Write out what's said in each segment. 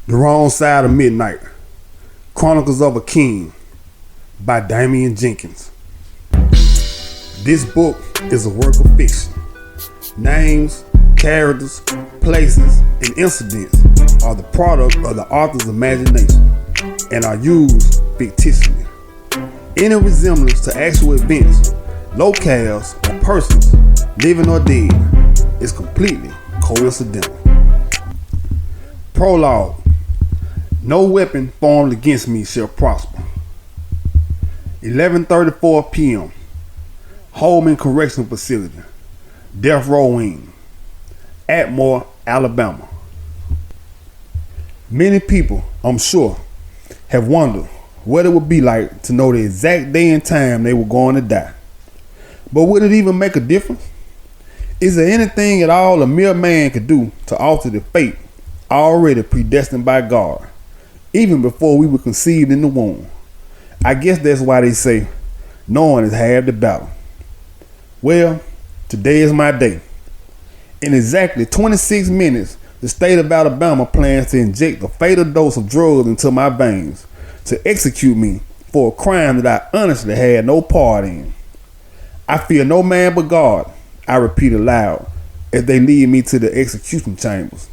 The Wrong Side of Midnight, Chronicles of a King by Damien Jenkins. This book is a work of fiction. Names, characters, places, and incidents are the product of the author's imagination and are used fictitiously. Any resemblance to actual events, locales, or persons, living or dead, is completely coincidental. Prologue. No weapon formed against me shall prosper. 11:34 p.m. Holman Correctional Facility, Death Row Wing, Atmore, Alabama. Many people, I'm sure, have wondered what it would be like to know the exact day and time they were going to die. But would it even make a difference? Is there anything at all a mere man could do to alter the fate already predestined by God, even before we were conceived in the womb? I guess that's why they say, knowing is half the battle. Well, today is my day. In exactly 26 minutes, the state of Alabama plans to inject a fatal dose of drugs into my veins to execute me for a crime that I honestly had no part in. I fear no man but God, I repeat aloud as they lead me to the execution chambers.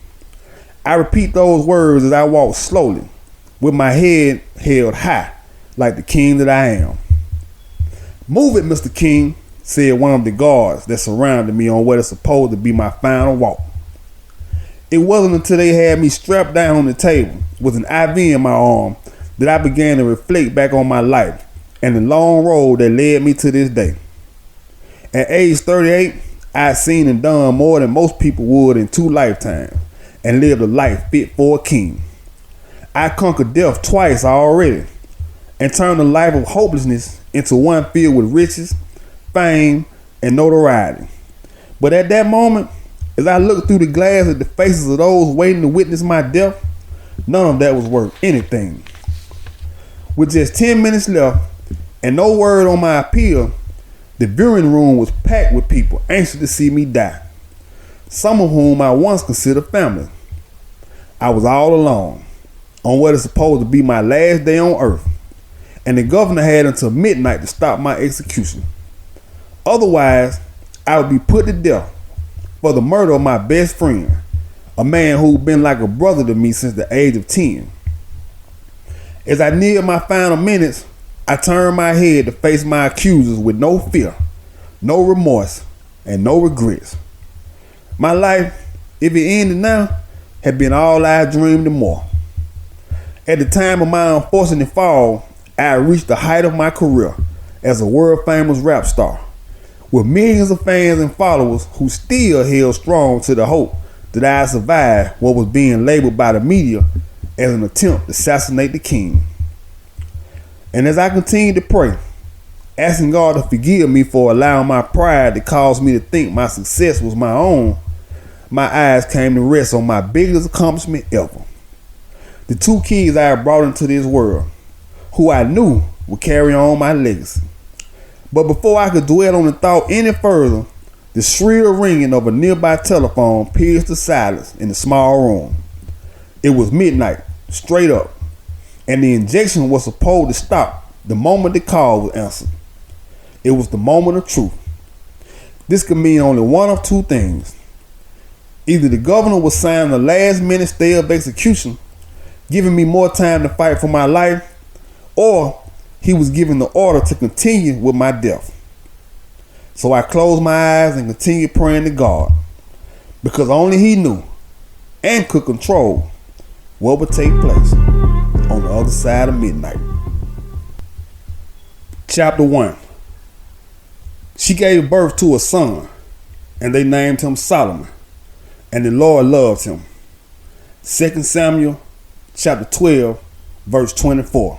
I repeat those words as I walk slowly, with my head held high, like the king that I am. "Move it, Mr. King," said one of the guards that surrounded me on what is supposed to be my final walk. It wasn't until they had me strapped down on the table with an IV in my arm that I began to reflect back on my life and the long road that led me to this day. At age 38, I had seen and done more than most people would in 2 lifetimes and lived a life fit for a king. I conquered death twice already and turned a life of hopelessness into one filled with riches, fame, and notoriety. But at that moment, as I looked through the glass at the faces of those waiting to witness my death, none of that was worth anything. With just 10 minutes left and no word on my appeal, the viewing room was packed with people anxious to see me die, some of whom I once considered family. I was all alone on what is supposed to be my last day on earth, and the governor had until midnight to stop my execution. Otherwise, I would be put to death for the murder of my best friend, a man who'd been like a brother to me since the age of 10. As I neared my final minutes, I turned my head to face my accusers with no fear, no remorse, and no regrets. My life, if it ended now, had been all I dreamed and more. At the time of my unfortunate fall, I had reached the height of my career as a world-famous rap star, with millions of fans and followers who still held strong to the hope that I had survived what was being labeled by the media as an attempt to assassinate the king. And as I continued to pray, asking God to forgive me for allowing my pride to cause me to think my success was my own, my eyes came to rest on my biggest accomplishment ever. The 2 kids I had brought into this world, who I knew would carry on my legacy. But before I could dwell on the thought any further, the shrill ringing of a nearby telephone pierced the silence in the small room. It was midnight, straight up, and the injection was supposed to stop the moment the call was answered. It was the moment of truth. This could mean only one of 2 things. Either the governor was signing a last-minute stay of execution, giving me more time to fight for my life, or he was giving the order to continue with my death. So I closed my eyes and continued praying to God, because only he knew and could control what would take place on the other side of midnight. Chapter 1. She gave birth to a son, and they named him Solomon, and the Lord loved him. 2 Samuel chapter 12, verse 24.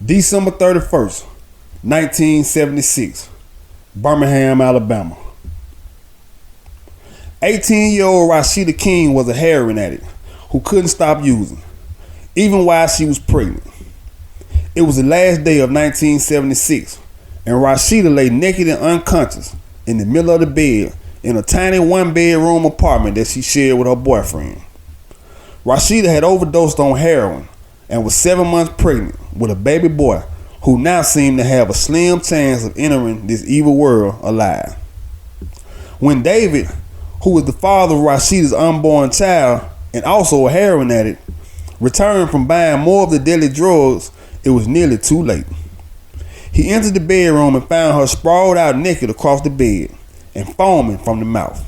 December 31st, 1976, Birmingham, Alabama. 18-year-old Rashida King was a heroin addict who couldn't stop using, even while she was pregnant. It was the last day of 1976, and Rashida lay naked and unconscious in the middle of the bed in a tiny 1-bedroom apartment that she shared with her boyfriend. Rashida had overdosed on heroin and was 7 months pregnant with a baby boy who now seemed to have a slim chance of entering this evil world alive. When David, who was the father of Rashida's unborn child and also a heroin addict, returned from buying more of the deadly drugs, it was nearly too late. He entered the bedroom and found her sprawled out naked across the bed and foaming from the mouth.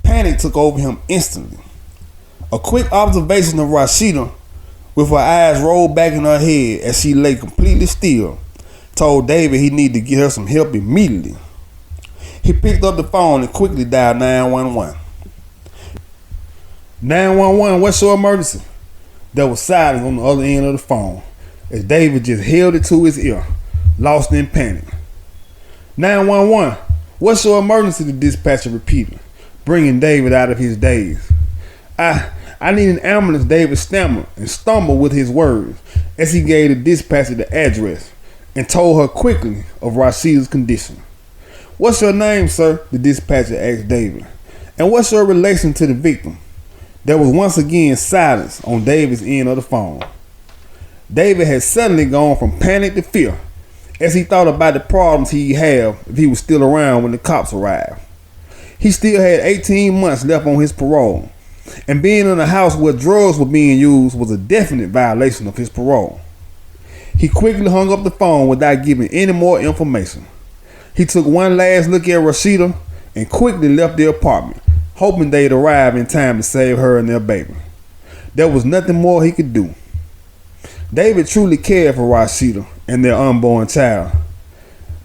Panic took over him instantly. A quick observation of Rashida, with her eyes rolled back in her head as she lay completely still, told David he needed to get her some help immediately. He picked up the phone and quickly dialed 911. 911, what's your emergency? There was silence on the other end of the phone as David just held it to his ear, lost in panic. 911, what's your emergency? The dispatcher repeated, bringing David out of his daze. I need an ambulance, David stammered and stumbled with his words as he gave the dispatcher the address and told her quickly of Rashida's condition. What's your name, sir? The dispatcher asked David. And what's your relation to the victim? There was once again silence on David's end of the phone. David had suddenly gone from panic to fear as he thought about the problems he'd have if he was still around when the cops arrived. He still had 18 months left on his parole, and being in a house where drugs were being used was a definite violation of his parole. He quickly hung up the phone without giving any more information. He took one last look at Rashida and quickly left the apartment, hoping they'd arrive in time to save her and their baby. There was nothing more he could do. David truly cared for Rashida and their unborn child,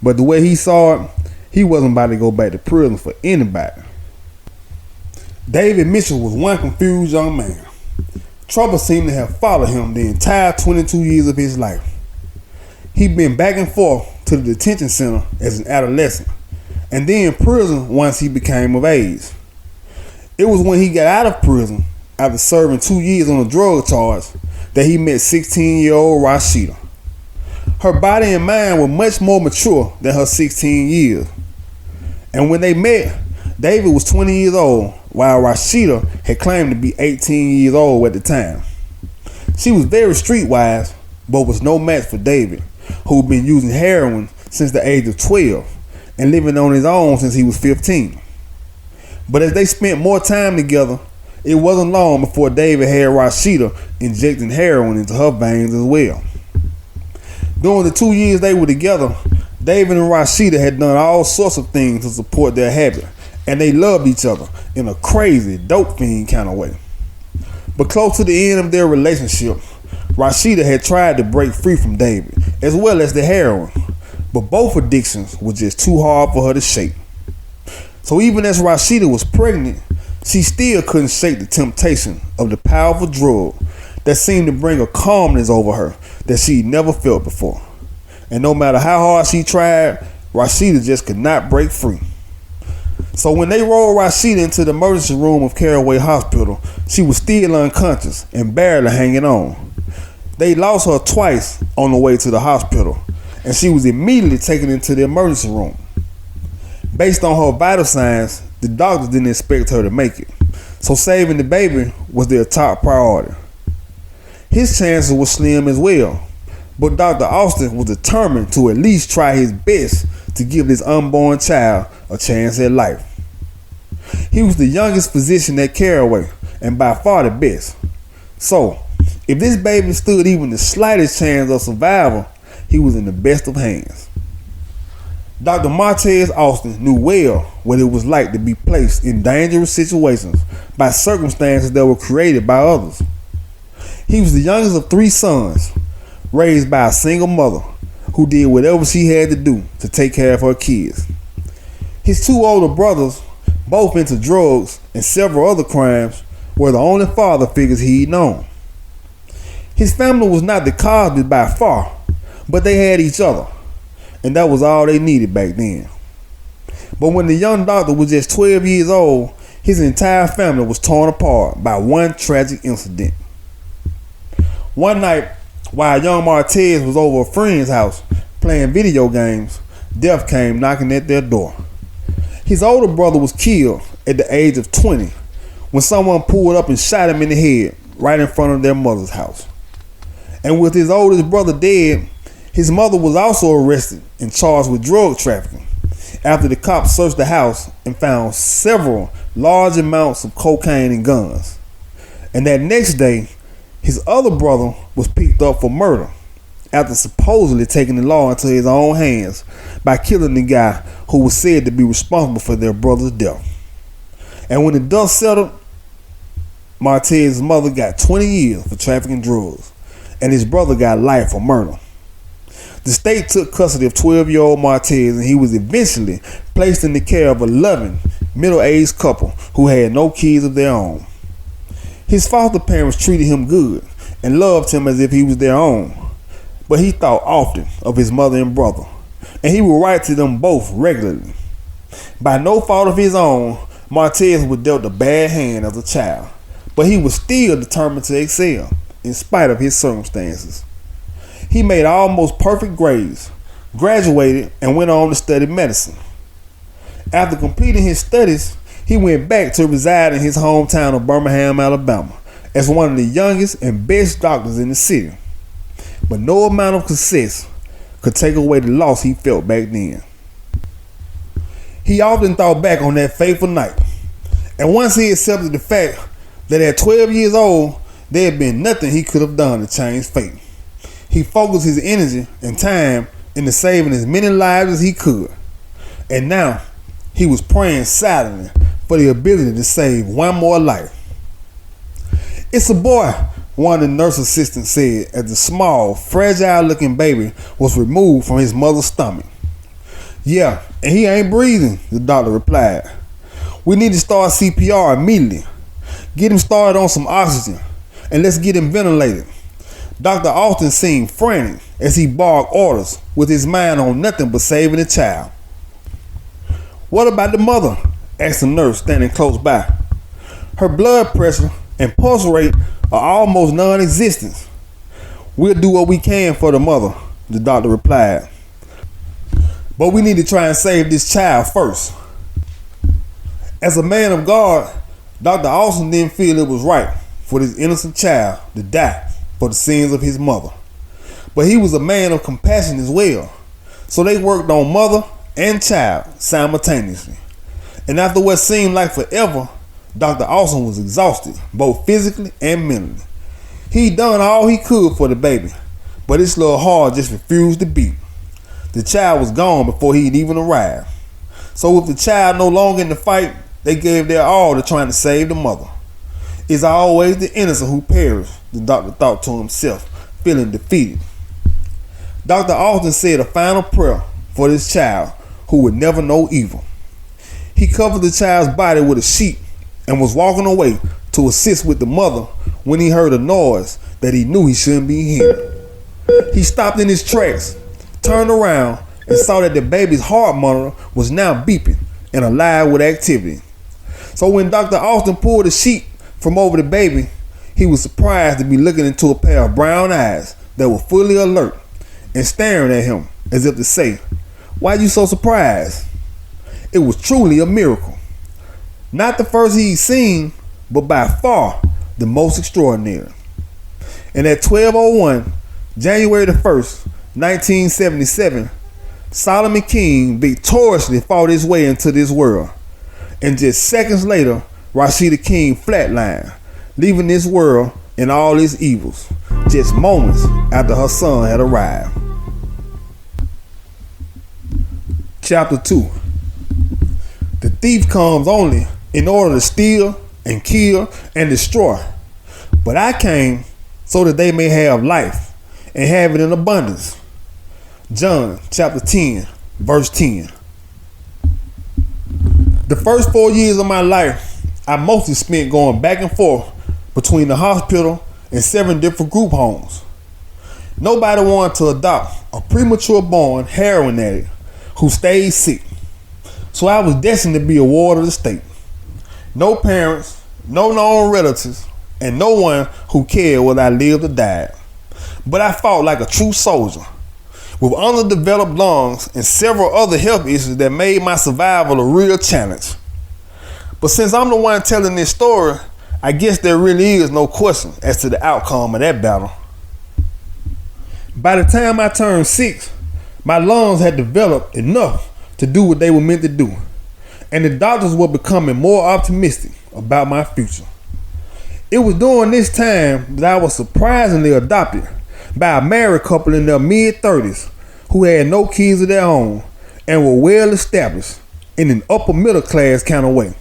but the way he saw it, he wasn't about to go back to prison for anybody. David Mitchell was one confused young man. Trouble seemed to have followed him the entire 22 years of his life. He'd been back and forth to the detention center as an adolescent, and then prison once he became of age. It was when he got out of prison, after serving 2 years on a drug charge, that he met 16-year-old Rashida. Her body and mind were much more mature than her 16 years. And when they met, David was 20 years old, while Rashida had claimed to be 18 years old at the time. She was very streetwise, but was no match for David, who'd been using heroin since the age of 12 and living on his own since he was 15. But as they spent more time together, it wasn't long before David had Rashida injecting heroin into her veins as well. During the 2 years they were together, David and Rashida had done all sorts of things to support their habit, and they loved each other in a crazy, dope fiend kind of way. But close to the end of their relationship, Rashida had tried to break free from David, as well as the heroin, but both addictions were just too hard for her to shake. So even as Rashida was pregnant, she still couldn't shake the temptation of the powerful drug that seemed to bring a calmness over her that she'd never felt before. And no matter how hard she tried, Rashida just could not break free. So when they rolled Rashida into the emergency room of Caraway Hospital, she was still unconscious and barely hanging on. They lost her twice on the way to the hospital, and she was immediately taken into the emergency room. Based on her vital signs, the doctors didn't expect her to make it, so saving the baby was their top priority. His chances were slim as well, but Dr. Austin was determined to at least try his best to give this unborn child a chance at life. He was the youngest physician at Caraway, and by far the best. So, if this baby stood even the slightest chance of survival, he was in the best of hands. Dr. Martez Austin knew well what it was like to be placed in dangerous situations by circumstances that were created by others. He was the youngest of 3 sons, raised by a single mother who did whatever she had to do to take care of her kids. His 2 older brothers, both into drugs and several other crimes, were the only father figures he'd known. His family was not the Cosbys by far, but they had each other, and that was all they needed back then. But when the young doctor was just 12 years old, his entire family was torn apart by one tragic incident. One night, while young Martez was over a friend's house playing video games, death came knocking at their door. His older brother was killed at the age of 20 when someone pulled up and shot him in the head right in front of their mother's house. And with his oldest brother dead, his mother was also arrested and charged with drug trafficking after the cops searched the house and found several large amounts of cocaine and guns. And that next day, his other brother was picked up for murder after supposedly taking the law into his own hands by killing the guy who was said to be responsible for their brother's death. And when the dust settled, Martez's mother got 20 years for trafficking drugs, and his brother got life for murder. The state took custody of 12-year-old Martez, and he was eventually placed in the care of a loving, middle-aged couple who had no kids of their own. His foster parents treated him good and loved him as if he was their own, but he thought often of his mother and brother, and he would write to them both regularly. By no fault of his own, Martez was dealt a bad hand as a child, but he was still determined to excel in spite of his circumstances. He made almost perfect grades, graduated, and went on to study medicine. After completing his studies, he went back to reside in his hometown of Birmingham, Alabama, as one of the youngest and best doctors in the city. But no amount of success could take away the loss he felt back then. He often thought back on that fateful night, and once he accepted the fact that at 12 years old, there had been nothing he could have done to change fate. He focused his energy and time into saving as many lives as he could. And now, he was praying silently for the ability to save one more life. "It's a boy," one of the nurse assistants said as the small, fragile-looking baby was removed from his mother's stomach. "Yeah, and he ain't breathing," the doctor replied. "We need to start CPR immediately. Get him started on some oxygen, and let's get him ventilated." Dr. Austin seemed frantic as he barked orders with his mind on nothing but saving the child. "What about the mother?" asked the nurse standing close by. "Her blood pressure and pulse rate are almost non-existent." "We'll do what we can for the mother," the doctor replied. "But we need to try and save this child first." As a man of God, Dr. Austin didn't feel it was right for this innocent child to die for the sins of his mother. But he was a man of compassion as well, so they worked on mother and child simultaneously. And after what seemed like forever, Dr. Austin was exhausted, both physically and mentally. He'd done all he could for the baby, but his little heart just refused to beat. The child was gone before he'd even arrived. So with the child no longer in the fight, they gave their all to trying to save the mother. "It's always the innocent who perish," the doctor thought to himself, feeling defeated. Dr. Austin said a final prayer for this child who would never know evil. He covered the child's body with a sheet and was walking away to assist with the mother when he heard a noise that he knew he shouldn't be hearing. He stopped in his tracks, turned around, and saw that the baby's heart monitor was now beeping and alive with activity. So when Dr. Austin pulled the sheet from over the baby, he was surprised to be looking into a pair of brown eyes that were fully alert and staring at him as if to say, "Why are you so surprised?" It was truly a miracle. Not the first he'd seen, but by far the most extraordinary. And at 12:01, January the 1st, 1977, Solomon King victoriously fought his way into this world. And just seconds later, Rashida King flatlined, leaving this world and all its evils, just moments after her son had arrived. Chapter 2. The thief comes only in order to steal and kill and destroy. But I came so that they may have life and have it in abundance. John chapter 10, verse 10. The first 4 years of my life, I mostly spent going back and forth between the hospital and 7 different group homes. Nobody wanted to adopt a premature born heroin addict who stayed sick. So I was destined to be a ward of the state. No parents, no known relatives, and no one who cared whether I lived or died. But I fought like a true soldier, with underdeveloped lungs and several other health issues that made my survival a real challenge. But since I'm the one telling this story, I guess there really is no question as to the outcome of that battle. By the time I turned 6, my lungs had developed enough to do what they were meant to do, and the doctors were becoming more optimistic about my future. It was during this time that I was surprisingly adopted by a married couple in their mid-30s who had no kids of their own and were well established in an upper middle class kind of way.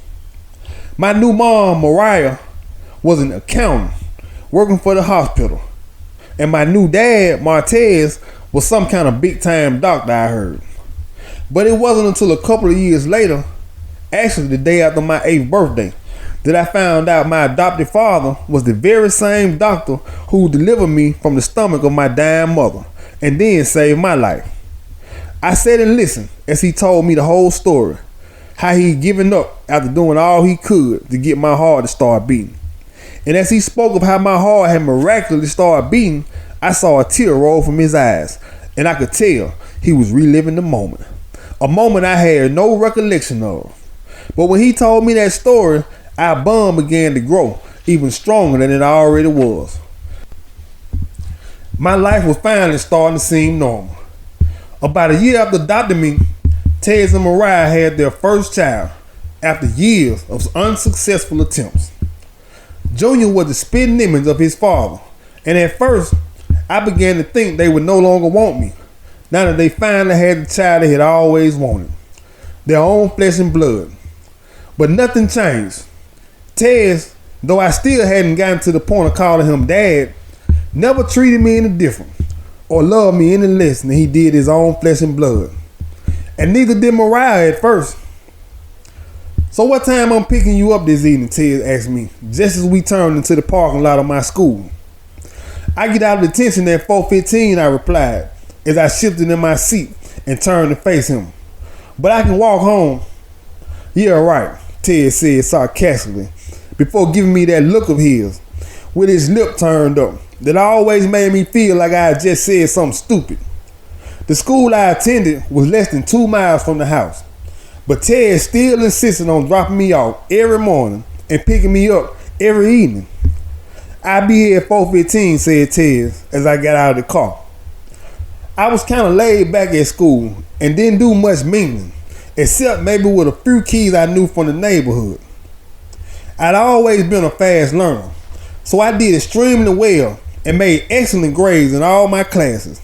My new mom, Mariah, was an accountant working for the hospital, and my new dad, Martez, was some kind of big time doctor, I heard. But it wasn't until a couple of years later, actually the day after my 8th birthday, that I found out my adopted father was the very same doctor who delivered me from the stomach of my dying mother and then saved my life. I sat and listened as he told me the whole story, how he'd given up after doing all he could to get my heart to start beating. And as he spoke of how my heart had miraculously started beating, I saw a tear roll from his eyes, and I could tell he was reliving the moment. A moment I had no recollection of. But when he told me that story, our bond began to grow even stronger than it already was. My life was finally starting to seem normal. About a year after adopting me, Tez and Mariah had their first child after years of unsuccessful attempts. Junior was the spitting image of his father, and at first, I began to think they would no longer want me, now that they finally had the child they had always wanted, their own flesh and blood. But nothing changed. Tez, though I still hadn't gotten to the point of calling him dad, never treated me any different or loved me any less than he did his own flesh and blood. And neither did Mariah at first. "So what time I'm picking you up this evening?" Ted asked me, just as we turned into the parking lot of my school. "I get out of detention at 4:15, I replied, as I shifted in my seat and turned to face him. "But I can walk home." "Yeah, right," Ted said sarcastically, before giving me that look of his, with his lip turned up, that always made me feel like I had just said something stupid. The school I attended was less than 2 miles from the house, but Ted still insisted on dropping me off every morning and picking me up every evening. "I'll be here at 4:15, said Ted as I got out of the car. I was kind of laid back at school and didn't do much mingling, except maybe with a few kids I knew from the neighborhood. I'd always been a fast learner, so I did extremely well and made excellent grades in all my classes.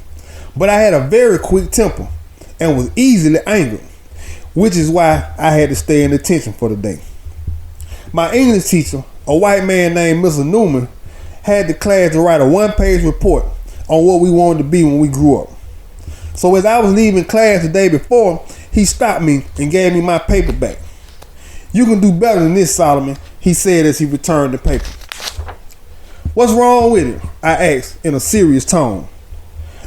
But I had a very quick temper and was easily angered, which is why I had to stay in detention for the day. My English teacher, a white man named Mr. Newman, had the class to write a 1-page report on what we wanted to be when we grew up. So as I was leaving class the day before, he stopped me and gave me my paper back. "You can do better than this, Solomon," he said as he returned the paper. "What's wrong with it?" I asked in a serious tone.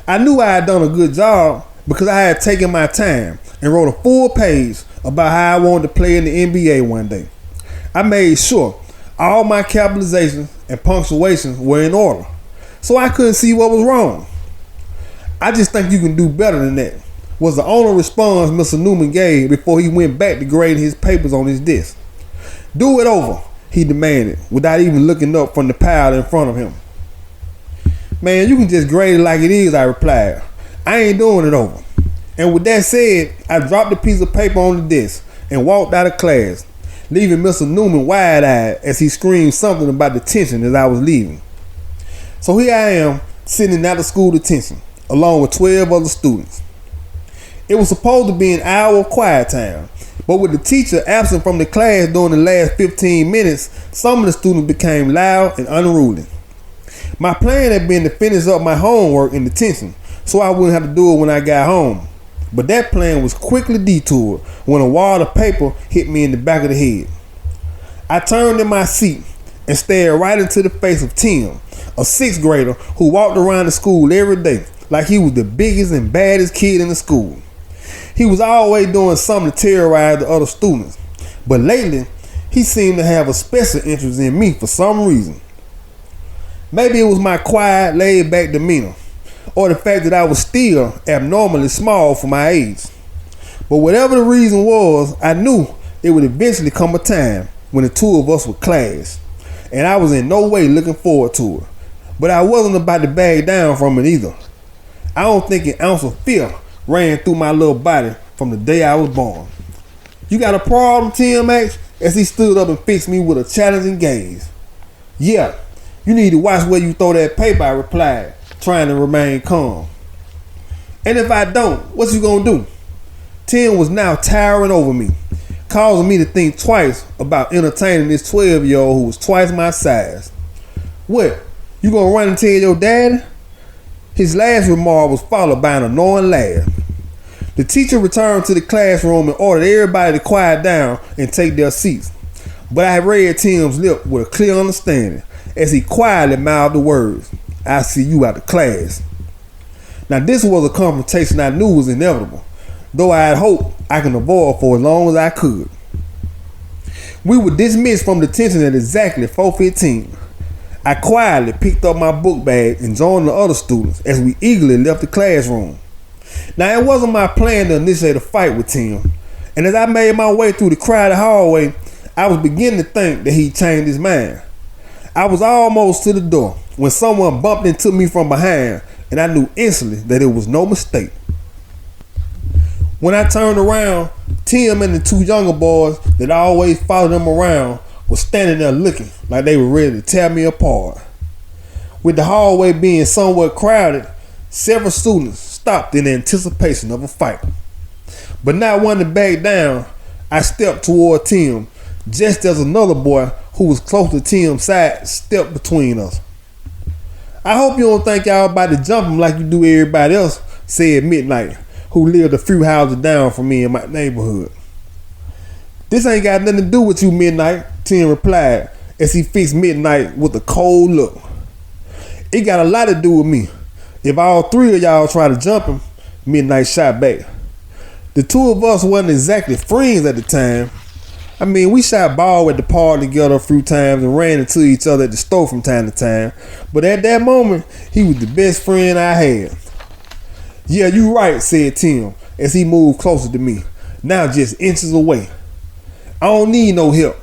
I knew I had done a good job because I had taken my time and wrote a full page about how I wanted to play in the NBA one day. I made sure all my capitalizations and punctuations were in order, so I couldn't see what was wrong. "I just think you can do better than that," was the only response Mr. Newman gave before he went back to grade his papers on his desk. "Do it over," he demanded, without even looking up from the pile in front of him. "Man, you can just grade it like it is," I replied. "I ain't doing it over." And with that said, I dropped the piece of paper on the desk and walked out of class, leaving Mr. Newman wide-eyed as he screamed something about detention as I was leaving. So here I am, sitting in after-school detention, along with 12 other students. It was supposed to be an hour of quiet time, but with the teacher absent from the class during the last 15 minutes, some of the students became loud and unruly. My plan had been to finish up my homework in detention, so I wouldn't have to do it when I got home. But that plan was quickly detoured when a wad of paper hit me in the back of the head. I turned in my seat and stared right into the face of Tim, a 6th grader who walked around the school every day like he was the biggest and baddest kid in the school. He was always doing something to terrorize the other students, but lately he seemed to have a special interest in me for some reason. Maybe it was my quiet, laid-back demeanor, or the fact that I was still abnormally small for my age. But whatever the reason was, I knew it would eventually come a time when the two of us would clash, and I was in no way looking forward to it. But I wasn't about to back down from it either. I don't think an ounce of fear ran through my little body from the day I was born. "You got a problem, Tim?" asked, as he stood up and fixed me with a challenging gaze. "Yeah, you need to watch where you throw that paper," I replied, trying to remain calm. "And if I don't, what you gonna do?" Tim was now towering over me, causing me to think twice about entertaining this 12-year-old who was twice my size. "What, you gonna run and tell your daddy?" His last remark was followed by an annoying laugh. The teacher returned to the classroom and ordered everybody to quiet down and take their seats. But I read Tim's lip with a clear understanding as he quietly mouthed the words, "I see you out of class." Now this was a confrontation I knew was inevitable, though I had hoped I could avoid for as long as I could. We were dismissed from detention at exactly 4:15. I quietly picked up my book bag and joined the other students as we eagerly left the classroom. Now it wasn't my plan to initiate a fight with Tim, and as I made my way through the crowded hallway, I was beginning to think that he'd changed his mind. I was almost to the door when someone bumped into me from behind, and I knew instantly that it was no mistake. When I turned around, Tim and the two younger boys that always followed him around were standing there looking like they were ready to tear me apart. With the hallway being somewhat crowded, several students stopped in anticipation of a fight. But not wanting to back down, I stepped toward Tim just as another boy who was close to Tim's side stepped between us. "I hope you don't think y'all about to jump him like you do everybody else," said Midnight, who lived a few houses down from me in my neighborhood. "This ain't got nothing to do with you, Midnight," Tim replied as he fixed Midnight with a cold look. "It got a lot to do with me. If all three of y'all try to jump him," Midnight shot back. The two of us wasn't exactly friends at the time. I mean, we shot ball at the park together a few times and ran into each other at the store from time to time. But at that moment, he was the best friend I had. "Yeah, you right," said Tim as he moved closer to me, now just inches away. "I don't need no help."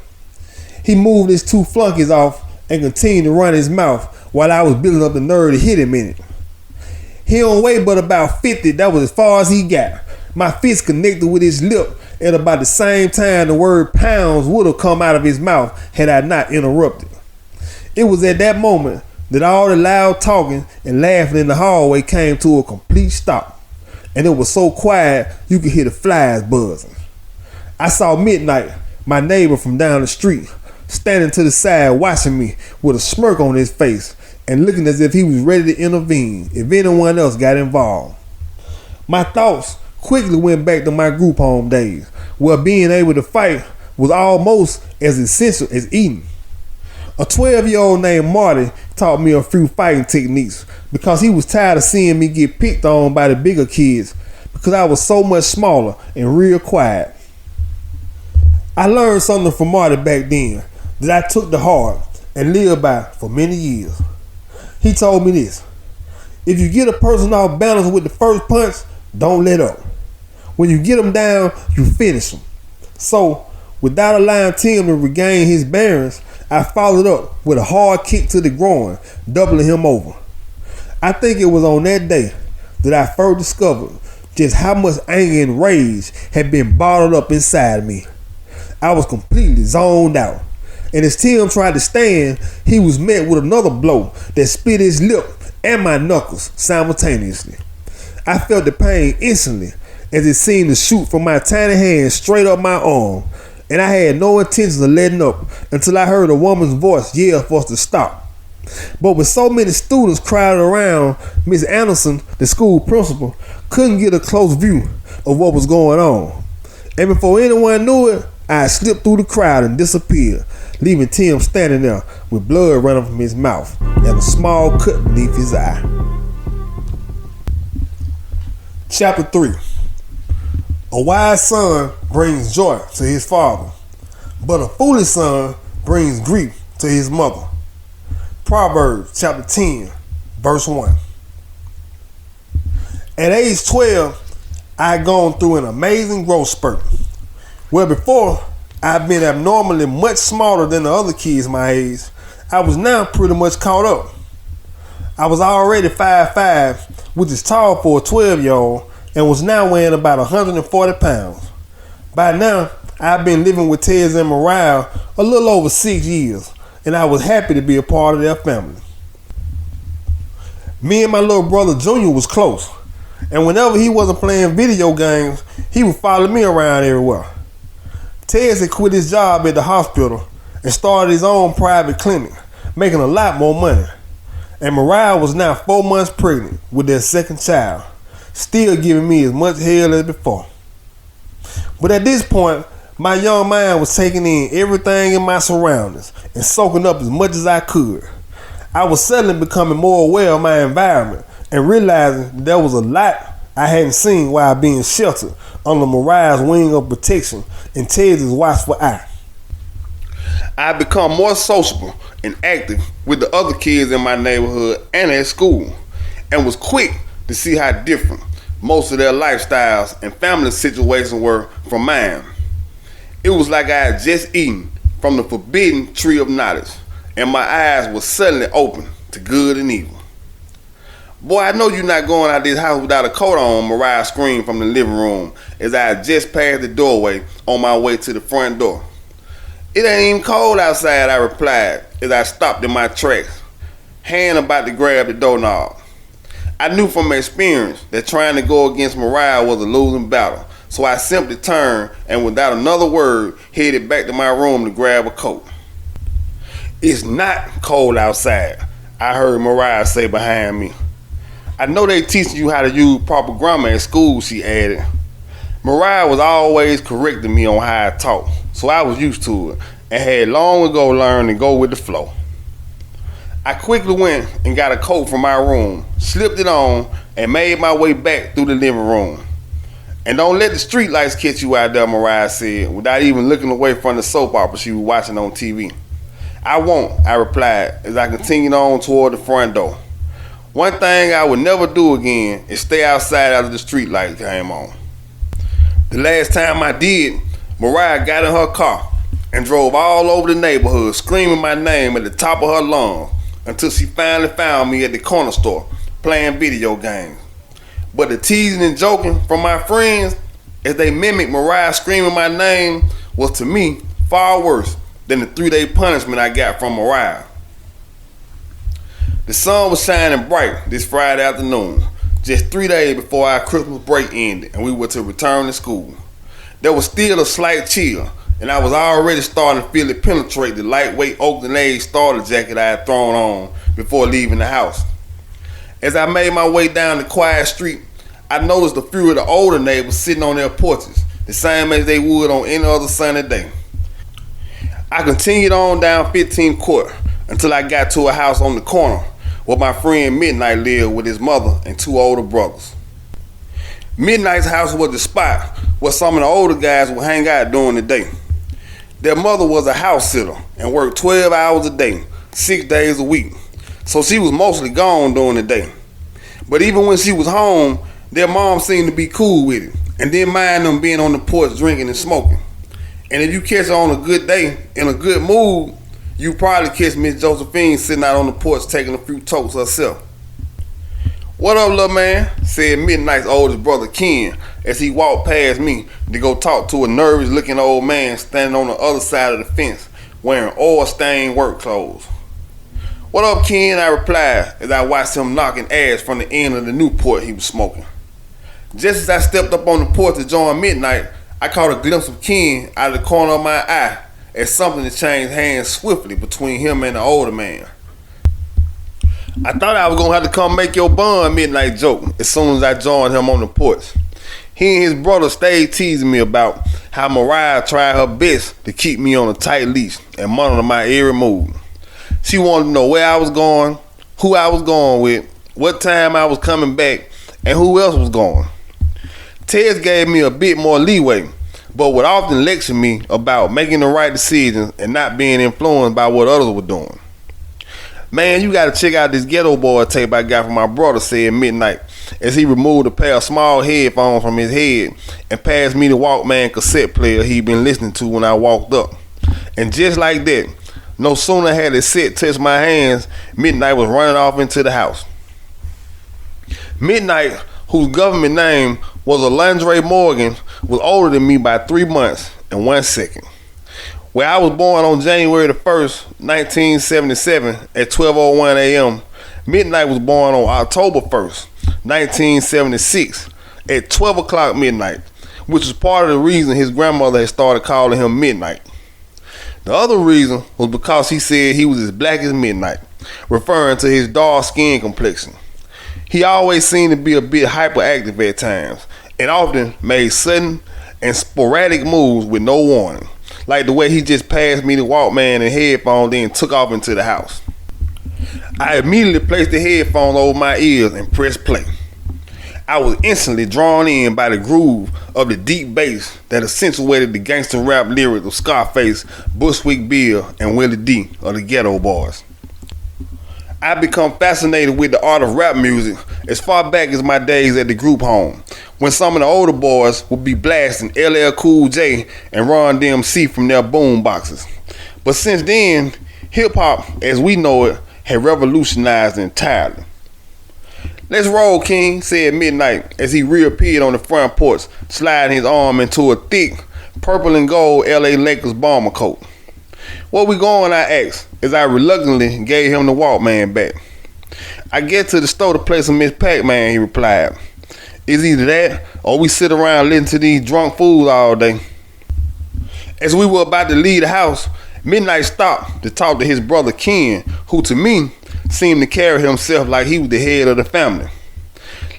He moved his two flunkies off and continued to run his mouth while I was building up the nerve to hit him in it. He don't weigh but about 50. That was as far as he got. My fist connected with his lip at about the same time the word pounds would have come out of his mouth had I not interrupted. It was at that moment that all the loud talking and laughing in the hallway came to a complete stop, and it was so quiet you could hear the flies buzzing. I saw Midnight, my neighbor from down the street, standing to the side watching me with a smirk on his face and looking as if he was ready to intervene if anyone else got involved. My thoughts quickly went back to my group home days, where being able to fight was almost as essential as eating. A 12-year-old named Marty taught me a few fighting techniques because he was tired of seeing me get picked on by the bigger kids because I was so much smaller and real quiet. I learned something from Marty back then that I took to heart and lived by for many years. He told me this: if you get a person off balance with the first punch, don't let up. When you get them down, you finish them. So, without allowing Tim to regain his bearings, I followed up with a hard kick to the groin, doubling him over. I think it was on that day that I first discovered just how much anger and rage had been bottled up inside me. I was completely zoned out. And as Tim tried to stand, he was met with another blow that split his lip and my knuckles simultaneously. I felt the pain instantly as it seemed to shoot from my tiny hand straight up my arm, and I had no intention of letting up until I heard a woman's voice yell for us to stop. But with so many students crowded around, Miss Anderson, the school principal, couldn't get a close view of what was going on. And before anyone knew it, I slipped through the crowd and disappeared, leaving Tim standing there with blood running from his mouth and a small cut beneath his eye. Chapter 3. A wise son brings joy to his father, but a foolish son brings grief to his mother. Proverbs chapter 10, verse 1. At age 12, I had gone through an amazing growth spurt. Where before I'd been abnormally much smaller than the other kids my age, I was now pretty much caught up. I was already 5'5", which is tall for a 12-year-old, and was now weighing about 140 pounds. By now, I've been living with Tez and Mariah a little over 6 years, and I was happy to be a part of their family. Me and my little brother Junior was close, and whenever he wasn't playing video games, he would follow me around everywhere. Tez had quit his job at the hospital and started his own private clinic, making a lot more money. And Mariah was now 4 months pregnant with their second child, still giving me as much hell as before. But at this point, my young mind was taking in everything in my surroundings and soaking up as much as I could. I was suddenly becoming more aware of my environment and realizing that there was a lot I hadn't seen while being sheltered under Mariah's wing of protection and Tez's watchful eye. I had become more sociable and active with the other kids in my neighborhood and at school, and was quick to see how different most of their lifestyles and family situations were from mine. It was like I had just eaten from the forbidden tree of knowledge, and my eyes were suddenly open to good and evil. "Boy, I know you're not going out this house without a coat on," Mariah screamed from the living room as I had just passed the doorway on my way to the front door. "It ain't even cold outside," I replied as I stopped in my tracks, hand about to grab the doorknob. I knew from experience that trying to go against Mariah was a losing battle, so I simply turned and without another word headed back to my room to grab a coat. "It's not cold outside," I heard Mariah say behind me. "I know they teaching you how to use proper grammar at school," she added. Mariah was always correcting me on how I talk, so I was used to it and had long ago learned to go with the flow. I quickly went and got a coat from my room, slipped it on, and made my way back through the living room. "And don't let the street lights catch you out there," Mariah said, without even looking away from the soap opera she was watching on TV. "I won't," I replied as I continued on toward the front door. One thing I would never do again is stay outside after the street light came on. The last time I did, Mariah got in her car and drove all over the neighborhood screaming my name at the top of her lungs until she finally found me at the corner store playing video games. But the teasing and joking from my friends as they mimicked Mariah screaming my name was to me far worse than the 3-day punishment I got from Mariah. The sun was shining bright this Friday afternoon, just 3 days before our Christmas break ended and we were to return to school. There was still a slight chill, and I was already starting to feel it penetrate the lightweight Oakland A's starter jacket I had thrown on before leaving the house. As I made my way down the quiet street, I noticed a few of the older neighbors sitting on their porches, the same as they would on any other sunny day. I continued on down 15th Court until I got to a house on the corner where my friend Midnight lived with his mother and 2 older brothers. Midnight's house was the spot where some of the older guys would hang out during the day. Their mother was a house sitter and worked 12 hours a day, 6 days a week, so she was mostly gone during the day. But even when she was home, their mom seemed to be cool with it and didn't mind them being on the porch drinking and smoking. And if you catch her on a good day, in a good mood, you probably catch Miss Josephine sitting out on the porch taking a few totes herself. "What up, little man?" said Midnight's oldest brother Ken as he walked past me to go talk to a nervous looking old man standing on the other side of the fence wearing oil-stained work clothes. "What up, Ken?" I replied as I watched him knocking ash from the end of the Newport he was smoking. Just as I stepped up on the porch to join Midnight, I caught a glimpse of Ken out of the corner of my eye as something had changed hands swiftly between him and the older man. "I thought I was going to have to come make your bun," Midnight joked as soon as I joined him on the porch. He and his brother stayed teasing me about how Mariah tried her best to keep me on a tight leash and monitor my every move. She wanted to know where I was going, who I was going with, what time I was coming back, and who else was going. Ted gave me a bit more leeway, but would often lecture me about making the right decisions and not being influenced by what others were doing. "Man, you gotta check out this Ghetto Boy tape I got from my brother," said Midnight as he removed a pair of small headphones from his head and passed me the Walkman cassette player he'd been listening to when I walked up. And just like that, No sooner had it set touched my hands, Midnight was running off into the house. Midnight, whose government name was Alondre Morgan, was older than me by 3 months and 1 second. Where I was born on January the 1st, 1977 at 12:01 a.m., Midnight was born on October 1st, 1976 at 12 o'clock midnight, which was part of the reason his grandmother had started calling him Midnight. The other reason was because he said he was as black as midnight, referring to his dark skin complexion. He always seemed to be a bit hyperactive at times, and often made sudden and sporadic moves with no warning, like the way he just passed me the Walkman and headphones, then took off into the house. I immediately placed the headphones over my ears and pressed play. I was instantly drawn in by the groove of the deep bass that accentuated the gangster rap lyrics of Scarface, Bushwick Bill, and Willie D of the Ghetto Boys. I become fascinated with the art of rap music as far back as my days at the group home, when some of the older boys would be blasting LL Cool J and Run DMC from their boom boxes. But since then, hip-hop, as we know it, had revolutionized entirely. "Let's roll, King," said Midnight as he reappeared on the front porch, sliding his arm into a thick purple and gold LA Lakers bomber coat. "Where we going?" I asked as I reluctantly gave him the Walkman back. "I get to the store to play some Miss Pac-Man," he replied. "It's either that or we sit around listening to these drunk fools all day." As we were about to leave the house, Midnight stopped to talk to his brother Ken, who to me seemed to carry himself like he was the head of the family.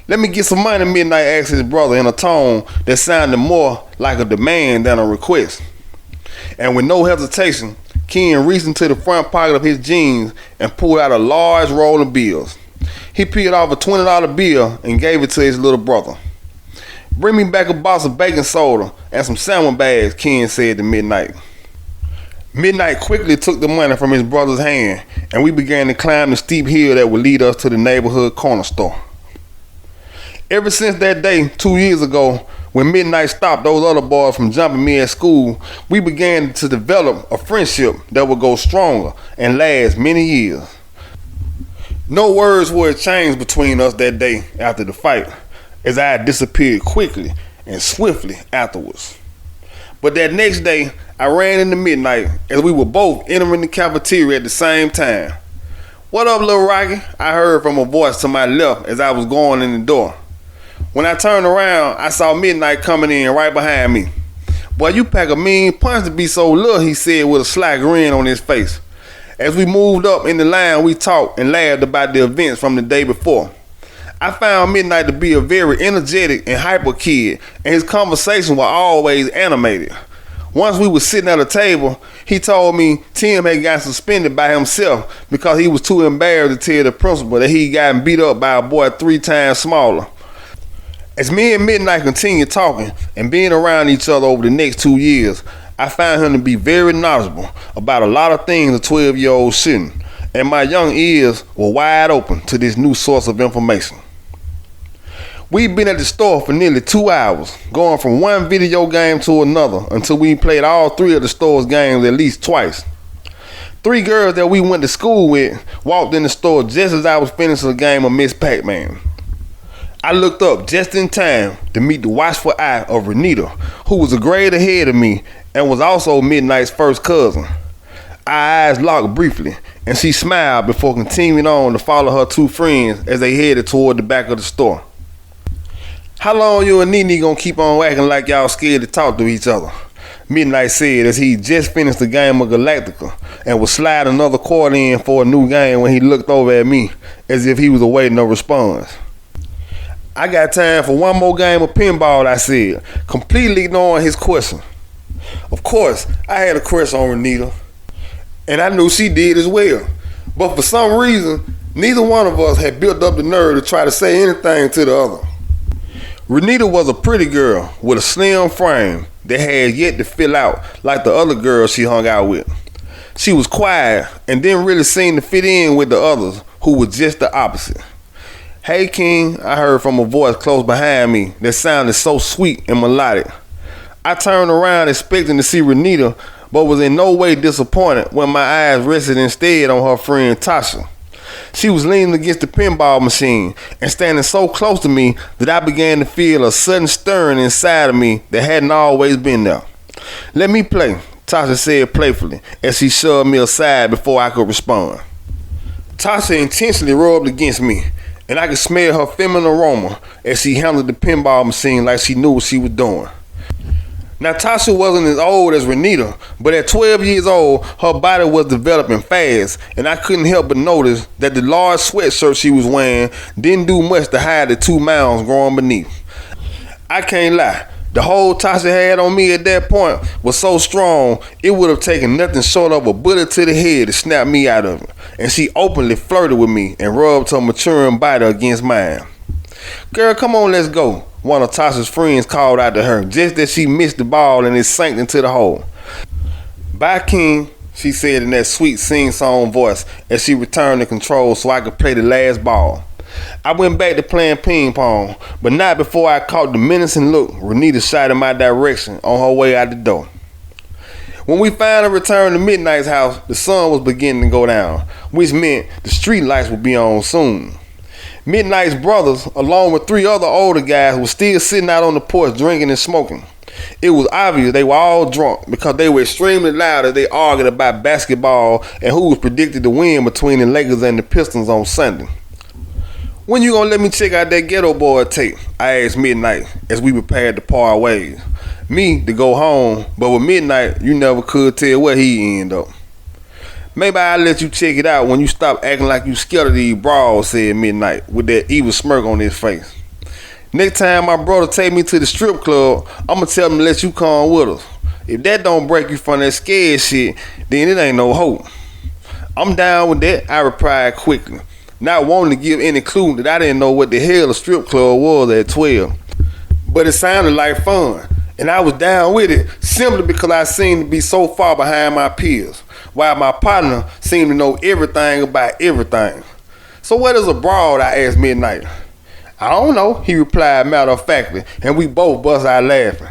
"Let me get some money," Midnight asked his brother in a tone that sounded more like a demand than a request. And with no hesitation, Ken reached into the front pocket of his jeans and pulled out a large roll of bills. He peeled off a $20 bill and gave it to his little brother. "Bring me back a box of baking soda and some salmon bags," Ken said to Midnight. Midnight quickly took the money from his brother's hand, and we began to climb the steep hill that would lead us to the neighborhood corner store. Ever since that day 2 years ago, when Midnight stopped those other boys from jumping me at school, we began to develop a friendship that would go stronger and last many years. No words were exchanged between us that day after the fight, as I had disappeared quickly and swiftly afterwards. But that next day, I ran into Midnight as we were both entering the cafeteria at the same time. "What up, Lil Rocky?" I heard from a voice to my left as I was going in the door. When I turned around, I saw Midnight coming in right behind me. "Boy, you pack a mean punch to be so little," he said with a sly grin on his face. As we moved up in the line, we talked and laughed about the events from the day before. I found Midnight to be a very energetic and hyper kid, and his conversations were always animated. Once we were sitting at a table, he told me Tim had got suspended by himself because he was too embarrassed to tell the principal that he'd gotten beat up by a boy 3 times smaller. As me and Midnight continued talking and being around each other over the next 2 years, I found him to be very knowledgeable about a lot of things a 12-year-old shouldn't, and my young ears were wide open to this new source of information. We'd been at the store for nearly 2 hours, going from one video game to another until we played all 3 of the store's games at least twice. 3 girls that we went to school with walked in the store just as I was finishing a game of Miss Pac-Man. I looked up just in time to meet the watchful eye of Renita, who was a grade ahead of me and was also Midnight's first cousin. Our eyes locked briefly, and she smiled before continuing on to follow her 2 friends as they headed toward the back of the store. "How long you and Nene gonna keep on acting like y'all scared to talk to each other?" Midnight said as he just finished the game of Galactica and was sliding another quarter in for a new game when he looked over at me as if he was awaiting a response. "I got time for one more game of pinball," I said, completely ignoring his question. Of course, I had a crush on Renita, and I knew she did as well. But for some reason, neither one of us had built up the nerve to try to say anything to the other. Renita was a pretty girl with a slim frame that had yet to fill out like the other girls she hung out with. She was quiet and didn't really seem to fit in with the others, who were just the opposite. "Hey, King," I heard from a voice close behind me that sounded so sweet and melodic. I turned around expecting to see Renita, but was in no way disappointed when my eyes rested instead on her friend Tasha. She was leaning against the pinball machine and standing so close to me that I began to feel a sudden stirring inside of me that hadn't always been there. "Let me play," Tasha said playfully as she shoved me aside before I could respond. Tasha intentionally rubbed against me, and I could smell her feminine aroma as she handled the pinball machine like she knew what she was doing. Now, Tasha wasn't as old as Renita, but at 12 years old, her body was developing fast, and I couldn't help but notice that the large sweatshirt she was wearing didn't do much to hide the 2 mounds growing beneath. I can't lie, the hold Tasha had on me at that point was so strong, it would have taken nothing short of a bullet to the head to snap me out of it, and she openly flirted with me and rubbed her maturing body against mine. "Girl, come on, let's go," one of Tasha's friends called out to her just as she missed the ball and it sank into the hole. "Bye, King," she said in that sweet sing-song voice as she returned the control so I could play the last ball. I went back to playing ping pong, but not before I caught the menacing look Renita shot in my direction on her way out the door. When we finally returned to Midnight's house, the sun was beginning to go down, which meant the street lights would be on soon. Midnight's brothers, along with 3 other older guys, were still sitting out on the porch drinking and smoking. It was obvious they were all drunk because they were extremely loud as they argued about basketball and who was predicted to win between the Lakers and the Pistons on Sunday. "When you gonna let me check out that Ghetto Boy tape?" I asked Midnight as we prepared to part ways. Me to go home, but with Midnight, you never could tell where he ended up. "Maybe I'll let you check it out when you stop acting like you scared of these brawls," said Midnight with that evil smirk on his face. "Next time my brother take me to the strip club, I'ma tell him to let you come with us. If that don't break you from that scared shit, then it ain't no hope." "I'm down with that," I replied quickly, not wanting to give any clue that I didn't know what the hell a strip club was at 12. But it sounded like fun, and I was down with it simply because I seemed to be so far behind my peers, while my partner seemed to know everything about everything. "So what is a broad?" I asked Midnight. "I don't know," he replied matter-of-factly, and we both bust out laughing.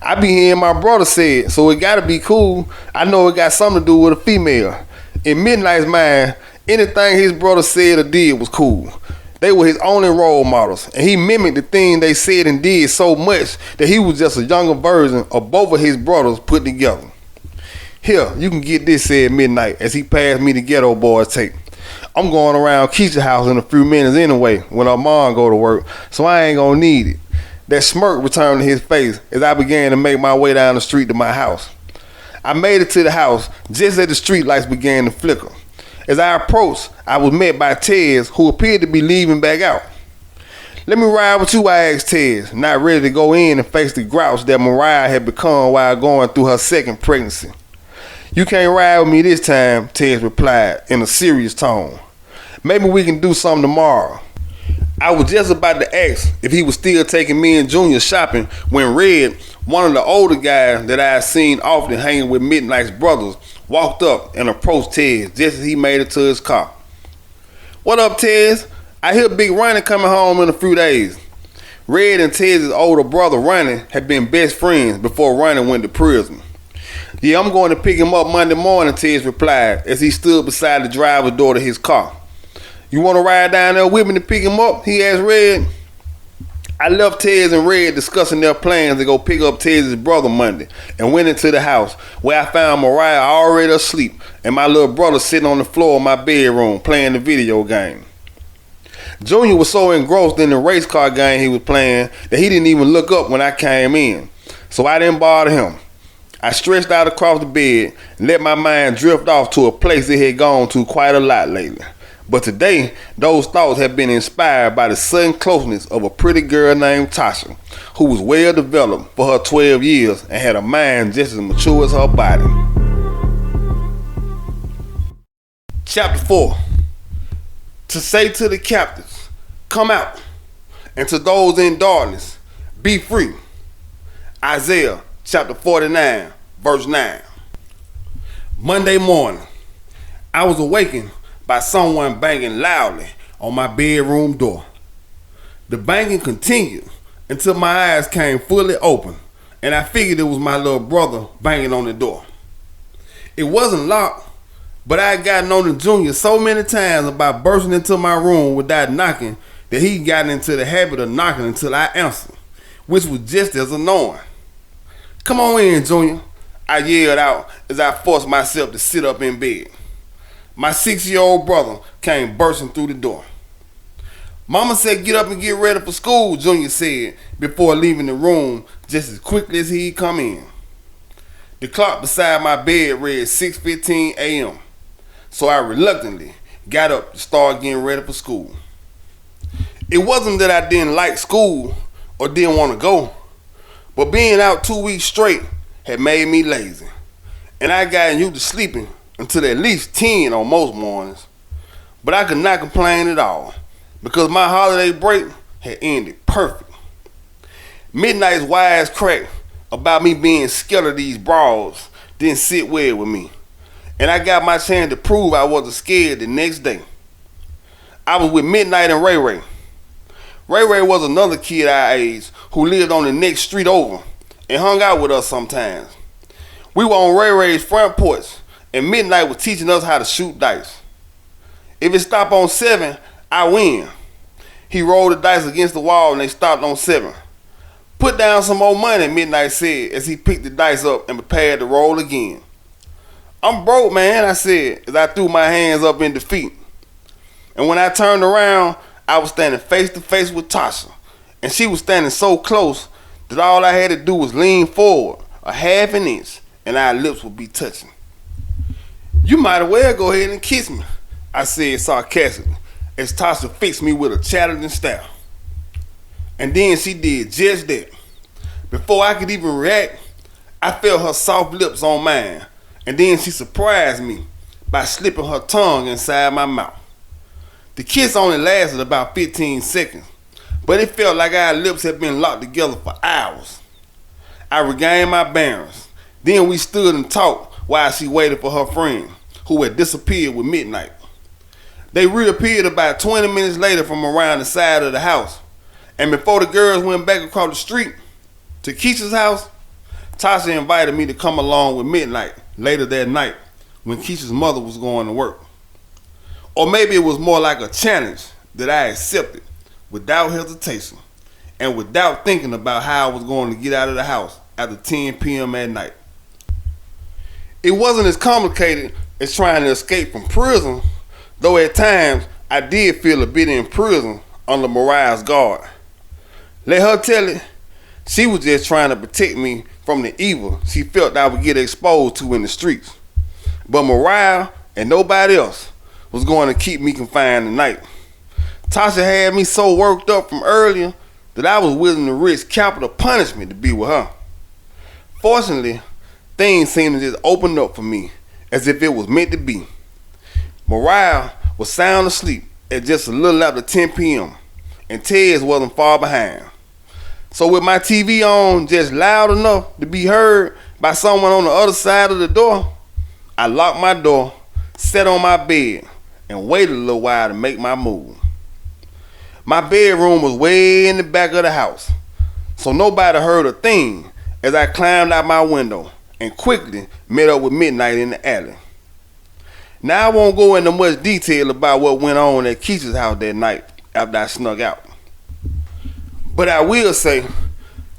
"I be hearing my brother say it, so it gotta be cool. I know it got something to do with a female." In Midnight's mind, anything his brother said or did was cool. They were his only role models, and he mimicked the things they said and did so much that he was just a younger version of both of his brothers put together. "Here, you can get this," said Midnight as he passed me the Ghetto Boys tape. "I'm going around Keisha's house in a few minutes anyway when her mom go to work, so I ain't gonna need it." That smirk returned to his face as I began to make my way down the street to my house. I made it to the house just as the street lights began to flicker. As I approached, I was met by Tez, who appeared to be leaving back out. "Let me ride with you," I asked Tez, not ready to go in and face the grouch that Mariah had become while going through her second pregnancy. "You can't ride with me this time," Tez replied in a serious tone. "Maybe we can do something tomorrow." I was just about to ask if he was still taking me and Junior shopping when Red, one of the older guys that I had seen often hanging with Midnight's brothers, walked up and approached Tez just as he made it to his car. "What up, Tez? I hear Big Ronnie coming home in a few days." Red and Tez's older brother Ronnie had been best friends before Ronnie went to prison. "Yeah, I'm going to pick him up Monday morning," Tez replied as he stood beside the driver's door to his car. "You want to ride down there with me to pick him up?" he asked Red. I left Tez and Red discussing their plans to go pick up Tez's brother Monday and went into the house where I found Mariah already asleep and my little brother sitting on the floor of my bedroom playing the video game. Junior was so engrossed in the race car game he was playing that he didn't even look up when I came in, so I didn't bother him. I stretched out across the bed and let my mind drift off to a place it had gone to quite a lot lately. But today, those thoughts have been inspired by the sudden closeness of a pretty girl named Tasha, who was well developed for her 12 years and had a mind just as mature as her body. Chapter 4. To say to the captives, "Come out," and to those in darkness, "Be free." Isaiah chapter 49, verse 9. Monday morning, I was awakened by someone banging loudly on my bedroom door. The banging continued until my eyes came fully open, and I figured it was my little brother banging on the door. It wasn't locked, but I had gotten on the junior so many times about bursting into my room without knocking that he got into the habit of knocking until I answered, which was just as annoying. "Come on in, Junior," I yelled out as I forced myself to sit up in bed. My 6-year-old brother came bursting through the door. "Mama said get up and get ready for school," Junior said before leaving the room just as quickly as he'd come in. The clock beside my bed read 6:15 a.m., so I reluctantly got up to start getting ready for school. It wasn't that I didn't like school or didn't want to go, but being out 2 weeks straight had made me lazy, and I got used to sleeping until at least 10 on most mornings. But I could not complain at all, because my holiday break had ended perfect. Midnight's wisecrack about me being scared of these broads didn't sit well with me, and I got my chance to prove I wasn't scared the next day. I was with Midnight and Ray Ray. Ray Ray was another kid our age who lived on the next street over and hung out with us sometimes. We were on Ray Ray's front porch, and Midnight was teaching us how to shoot dice. If it stopped on 7, I win. He rolled the dice against the wall and they stopped on 7. "Put down some more money," Midnight said as he picked the dice up and prepared to roll again. "I'm broke, man," I said as I threw my hands up in defeat. And when I turned around, I was standing face to face with Tasha, and she was standing so close that all I had to do was lean forward a half an inch and our lips would be touching. "You might as well go ahead and kiss me," I said sarcastically as Tasha fixed me with a Chatterton stare. And then she did just that. Before I could even react, I felt her soft lips on mine, and then she surprised me by slipping her tongue inside my mouth. The kiss only lasted about 15 seconds, but it felt like our lips had been locked together for hours. I regained my bearings. Then we stood and talked while she waited for her friend, who had disappeared with Midnight. They reappeared about 20 minutes later from around the side of the house, and before the girls went back across the street to Keisha's house, Tasha invited me to come along with Midnight later that night when Keisha's mother was going to work. Or maybe it was more like a challenge that I accepted without hesitation and without thinking about how I was going to get out of the house after 10 p.m. at night. It wasn't as complicated as trying to escape from prison, though at times I did feel a bit in prison under Mariah's guard. Let her tell it, she was just trying to protect me from the evil she felt I would get exposed to in the streets. But Mariah and nobody else was going to keep me confined tonight. Tasha had me so worked up from earlier that I was willing to risk capital punishment to be with her. Fortunately, things seemed to just open up for me as if it was meant to be. Mariah was sound asleep at just a little after 10 p.m. and Tez wasn't far behind. So with my TV on just loud enough to be heard by someone on the other side of the door, I locked my door, sat on my bed, and waited a little while to make my move. My bedroom was way in the back of the house, so nobody heard a thing as I climbed out my window and quickly met up with Midnight in the alley. Now I won't go into much detail about what went on at Keisha's house that night after I snuck out. But I will say,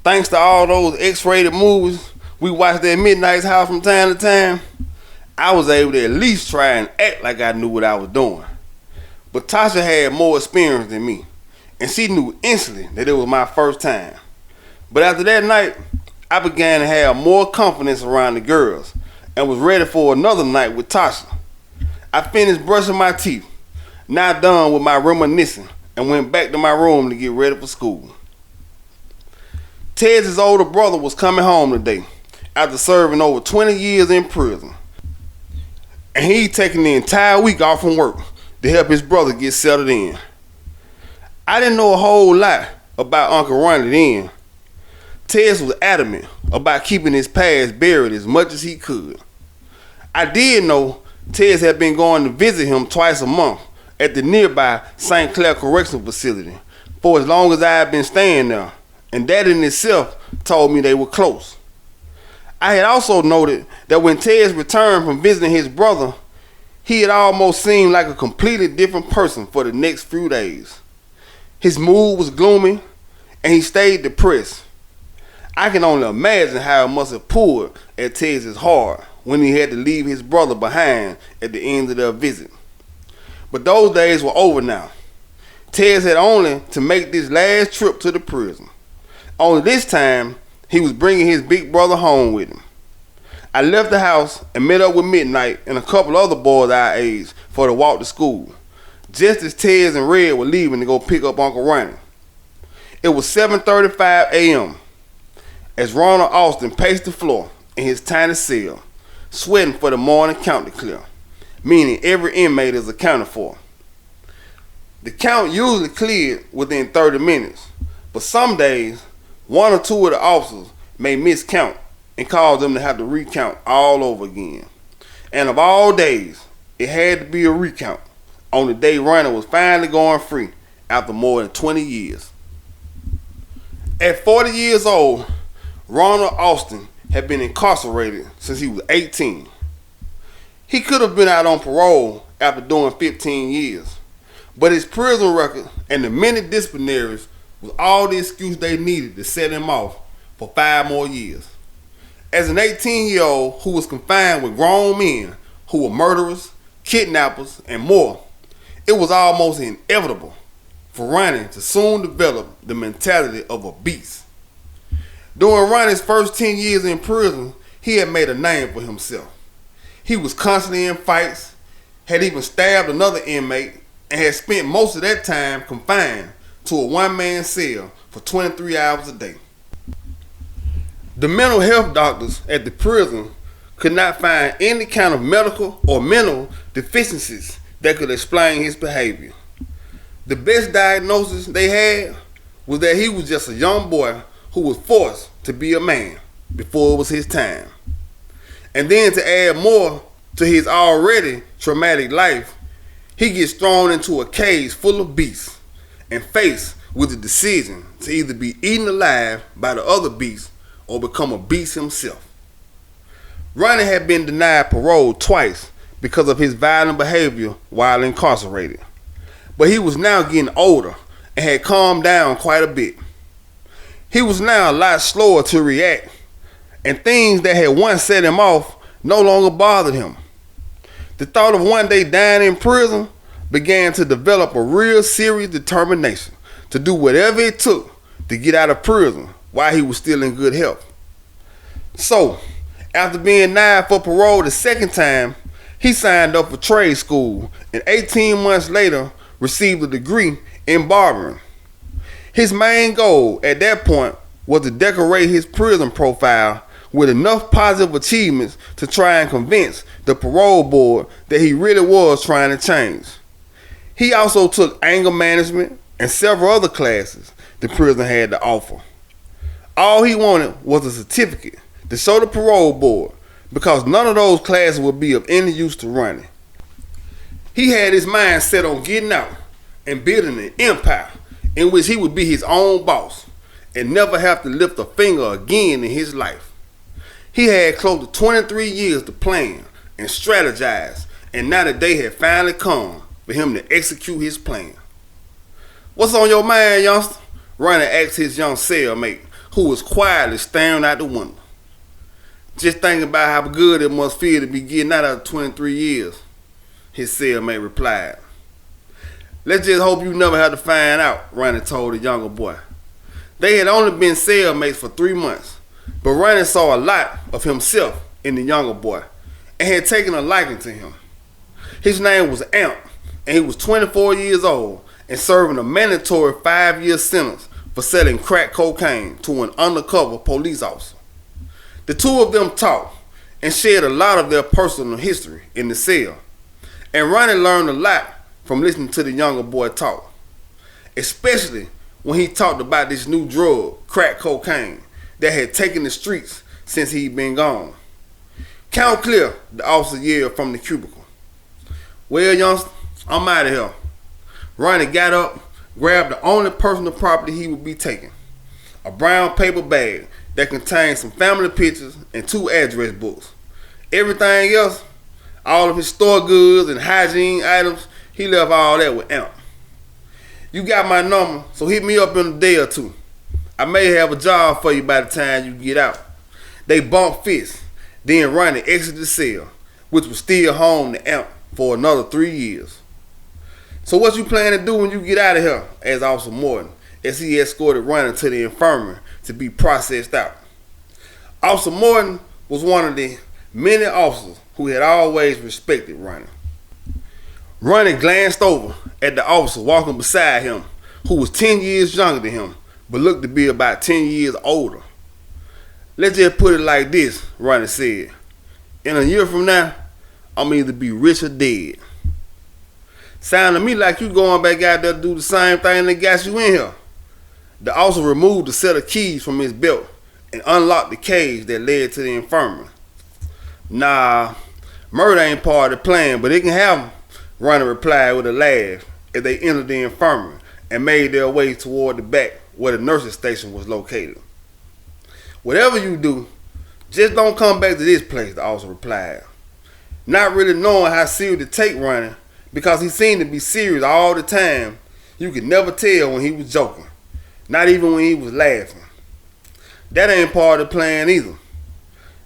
thanks to all those X-rated movies we watched at Midnight's house from time to time, I was able to at least try and act like I knew what I was doing. But Tasha had more experience than me, and she knew instantly that it was my first time. But after that night, I began to have more confidence around the girls and was ready for another night with Tasha. I finished brushing my teeth, now done with my reminiscing, and went back to my room to get ready for school. Tez's older brother was coming home today after serving over 20 years in prison, and he'd taken the entire week off from work to help his brother get settled in. I didn't know a whole lot about Uncle Ronnie then. Tez was adamant about keeping his past buried as much as he could. I did know Tez had been going to visit him twice a month at the nearby St. Clair Correctional Facility for as long as I had been staying there, and that in itself told me they were close. I had also noted that when Tez returned from visiting his brother, he had almost seemed like a completely different person for the next few days. His mood was gloomy, and he stayed depressed. I can only imagine how it must have pulled at Tez's heart when he had to leave his brother behind at the end of their visit. But those days were over now. Tez had only to make this last trip to the prison. Only this time, he was bringing his big brother home with him. I left the house and met up with Midnight and a couple other boys our age for the walk to school, just as Tez and Red were leaving to go pick up Uncle Ronnie. It was 7:35 a.m. as Ronald Austin paced the floor in his tiny cell, sweating for the morning count to clear, meaning every inmate is accounted for. The count usually cleared within 30 minutes, but some days, one or two of the officers may miscount and cause them to have to recount all over again. And of all days, it had to be a recount on the day Ronnie was finally going free after more than 20 years. At 40 years old, Ronald Austin had been incarcerated since he was 18. He could have been out on parole after doing 15 years, but his prison record and the many disciplinaries was all the excuse they needed to set him off for 5 more years. As an 18-year-old who was confined with grown men who were murderers, kidnappers, and more, it was almost inevitable for Ronnie to soon develop the mentality of a beast. During Ronnie's first 10 years in prison, he had made a name for himself. He was constantly in fights, had even stabbed another inmate, and had spent most of that time confined to a one-man cell for 23 hours a day. The mental health doctors at the prison could not find any kind of medical or mental deficiencies that could explain his behavior. The best diagnosis they had was that he was just a young boy who was forced to be a man before it was his time. And then to add more to his already traumatic life, he gets thrown into a cage full of beasts and faced with the decision to either be eaten alive by the other beasts or become a beast himself. Ronnie had been denied parole twice because of his violent behavior while incarcerated, but he was now getting older and had calmed down quite a bit. He was now a lot slower to react, and things that had once set him off no longer bothered him. The thought of one day dying in prison began to develop a real serious determination to do whatever it took to get out of prison while he was still in good health. So, after being denied for parole the second time, he signed up for trade school and 18 months later received a degree in barbering. His main goal at that point was to decorate his prison profile with enough positive achievements to try and convince the parole board that he really was trying to change. He also took anger management and several other classes the prison had to offer. All he wanted was a certificate to show the parole board, because none of those classes would be of any use to Ronnie. He had his mind set on getting out and building an empire in which he would be his own boss and never have to lift a finger again in his life. He had close to 23 years to plan and strategize, and now the day had finally come for him to execute his plan. "What's on your mind, youngster?" Ronnie asked his young cellmate, who was quietly staring out the window. "Just thinking about how good it must feel to be getting out after 23 years, his cellmate replied. "Let's just hope you never have to find out," Ronnie told the younger boy. They had only been cellmates for 3 months, but Ronnie saw a lot of himself in the younger boy and had taken a liking to him. His name was Amp, and he was 24 years old and serving a mandatory 5-year sentence for selling crack cocaine to an undercover police officer. The two of them talked and shared a lot of their personal history in the cell, and Ronnie learned a lot from listening to the younger boy talk, especially when he talked about this new drug, crack cocaine, that had taken the streets since he'd been gone. "Count clear," the officer yelled from the cubicle. "Well, youngster, I'm out of here." Ronnie got up, grabbed the only personal property he would be taking, a brown paper bag that contained some family pictures and 2 address books. Everything else, all of his store goods and hygiene items, he left all that with Amp. You got my number, so hit me up in a day or 2. I may have a job for you by the time you get out. They bumped fists, then Ronnie exited the cell, which was still home to Amp for another 3 years. So what you plan to do when you get out of here? Asked Officer Morton, as he escorted Ronnie to the infirmary to be processed out. Officer Morton was one of the many officers who had always respected Ronnie. Ronnie glanced over at the officer walking beside him, who was 10 years younger than him, but looked to be about 10 years older. Let's just put it like this, Ronnie said. In a year from now, I'm either be rich or dead. Sound to me like you going back out there to do the same thing that got you in here. The officer removed a set of keys from his belt and unlocked the cage that led to the infirmary. Nah, murder ain't part of the plan, but it can happen, Ronnie replied with a laugh as they entered the infirmary and made their way toward the back where the nursing station was located. Whatever you do, just don't come back to this place, the officer replied. Not really knowing how serious to take Ronnie, because he seemed to be serious all the time. You could never tell when he was joking, not even when he was laughing. That ain't part of the plan either.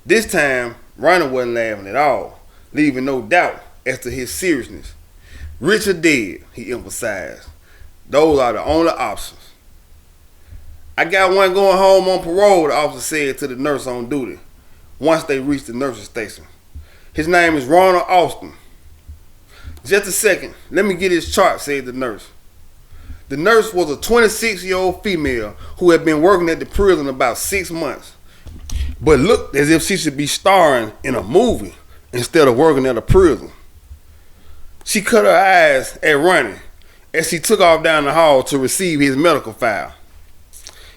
This time, Ronnie wasn't laughing at all, leaving no doubt as to his seriousness. Rich or dead, he emphasized. Those are the only options. I got one going home on parole, the officer said to the nurse on duty once they reached the nursing station. His name is Ronald Austin. Just a second, let me get his chart, said the nurse. The nurse was a 26-year-old female who had been working at the prison about 6 months, but looked as if she should be starring in a movie instead of working at a prison. She cut her eyes at Ronnie as she took off down the hall to receive his medical file.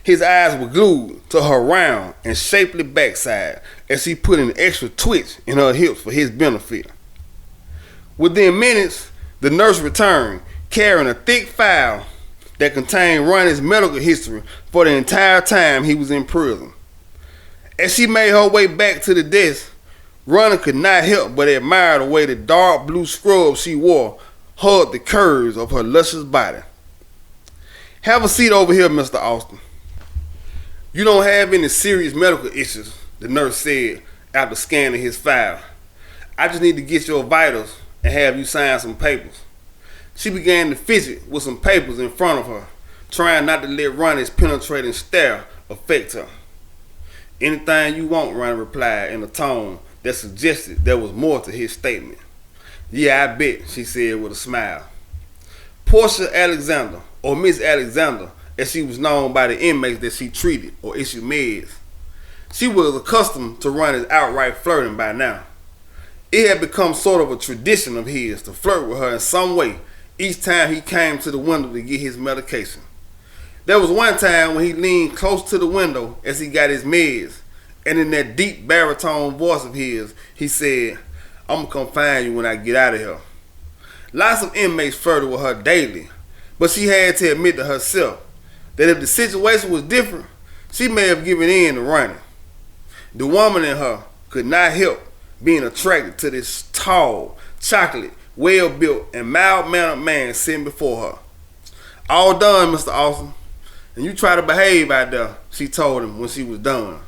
His eyes were glued to her round and shapely backside as she put an extra twitch in her hips for his benefit. Within minutes, the nurse returned, carrying a thick file that contained Ronnie's medical history for the entire time he was in prison. As she made her way back to the desk, Ronnie could not help but admire the way the dark blue scrub she wore hugged the curves of her luscious body. Have a seat over here, Mr. Austin. You don't have any serious medical issues, the nurse said after scanning his file. I just need to get your vitals and have you sign some papers. She began to fidget with some papers in front of her, trying not to let Ronnie's penetrating stare affect her. Anything you want, Ronnie replied in a tone that suggested there was more to his statement. Yeah, I bet, she said with a smile. Portia Alexander, or Miss Alexander, as she was known by the inmates that she treated or issued meds. She was accustomed to Ronnie's outright flirting by now. It had become sort of a tradition of his to flirt with her in some way each time he came to the window to get his medication. There was one time when he leaned close to the window as he got his meds, and in that deep baritone voice of his, he said, I'm gonna come find you when I get out of here. Lots of inmates flirted with her daily, but she had to admit to herself that if the situation was different, she may have given in to Ronnie. The woman in her could not help being attracted to this tall, chocolate, well-built, and mild-mannered man sitting before her. All done, Mr. Austin, and you try to behave out there, she told him when she was done.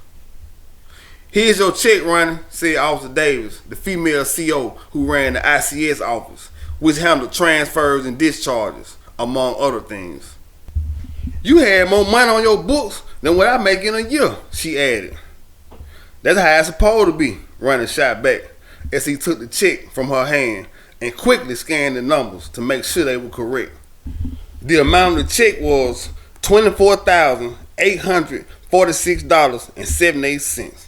Here's your check, Ronnie, said Officer Davis, the female CO who ran the ICS office, which handled transfers and discharges, among other things. You had more money on your books than what I make in a year, she added. That's how it's supposed to be, Ronnie shot back as he took the check from her hand and quickly scanned the numbers to make sure they were correct. The amount of the check was $24,846.78.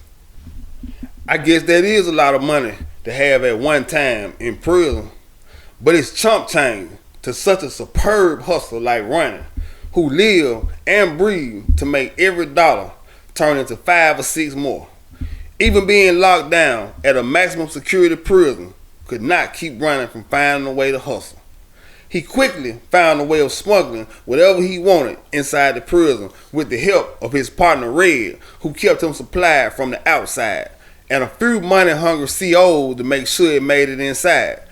I guess that is a lot of money to have at one time in prison, but it's chump change to such a superb hustler like Ronnie, who lived and breathed to make every dollar turn into 5 or 6 more. Even being locked down at a maximum security prison could not keep Ronnie from finding a way to hustle. He quickly found a way of smuggling whatever he wanted inside the prison with the help of his partner Red, who kept him supplied from the outside, and a few money-hungry COs to make sure it made it inside.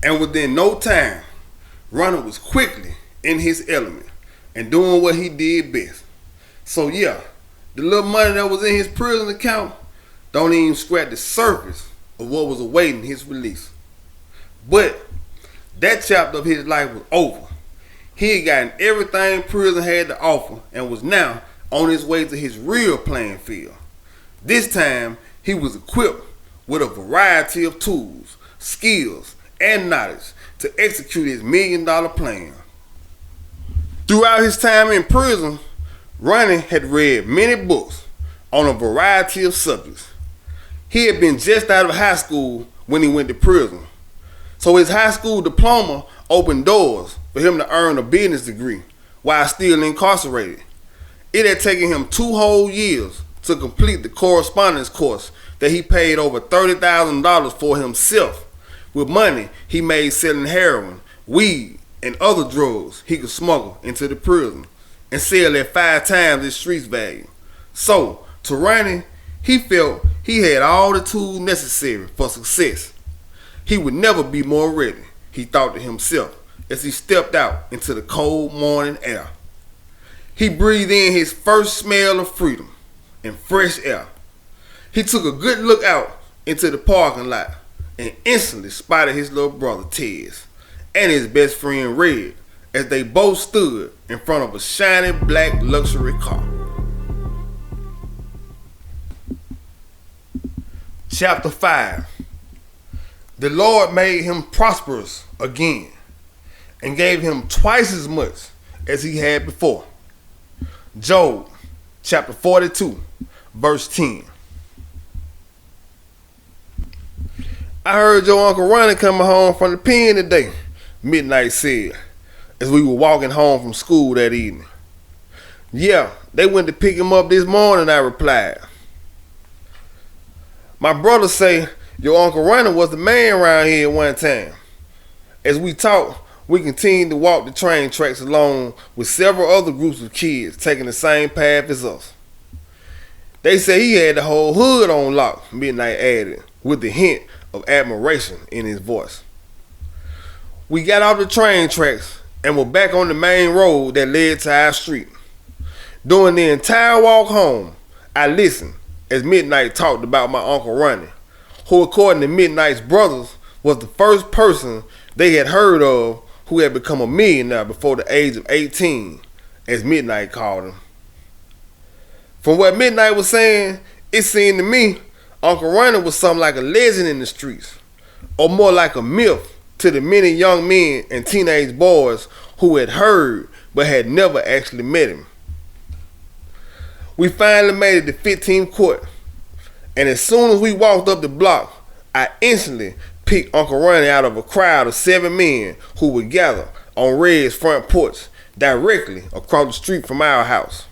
And within no time, Runner was quickly in his element and doing what he did best. So yeah, the little money that was in his prison account don't even scratch the surface of what was awaiting his release. But that chapter of his life was over. He had gotten everything prison had to offer and was now on his way to his real playing field. This time, he was equipped with a variety of tools, skills, and knowledge to execute his $1 million plan. Throughout his time in prison, Ronnie had read many books on a variety of subjects. He had been just out of high school when he went to prison, so his high school diploma opened doors for him to earn a business degree while still incarcerated. It had taken him 2 whole years to complete the correspondence course that he paid over $30,000 for himself with money he made selling heroin, weed, and other drugs he could smuggle into the prison and sell at 5 times its street value. So, to Ronnie, he felt he had all the tools necessary for success. He would never be more ready, he thought to himself as he stepped out into the cold morning air. He breathed in his first smell of freedom and fresh air. He took a good look out into the parking lot and instantly spotted his little brother Tez and his best friend Red as they both stood in front of a shiny black luxury car. Chapter 5. The Lord made him prosperous again and gave him twice as much as he had before. Job chapter 42 verse 10. I heard your Uncle Ronnie coming home from the pen today, Midnight said, as we were walking home from school that evening. Yeah, they went to pick him up this morning, I replied. My brother say your Uncle Ronnie was the man around here at one time. As we talked, we continued to walk the train tracks along with several other groups of kids taking the same path as us. They say he had the whole hood on lock, Midnight added, with the hint of admiration in his voice. We got off the train tracks and were back on the main road that led to our street. During the entire walk home, I listened as Midnight talked about my Uncle Ronnie, who according to Midnight's brothers was the first person they had heard of who had become a millionaire before the age of 18, as Midnight called him. From what Midnight was saying, it seemed to me Uncle Ronnie was something like a legend in the streets, or more like a myth to the many young men and teenage boys who had heard but had never actually met him. We finally made it to 15th Court, and as soon as we walked up the block, I instantly picked Uncle Ronnie out of a crowd of 7 men who would gather on Red's front porch directly across the street from our house.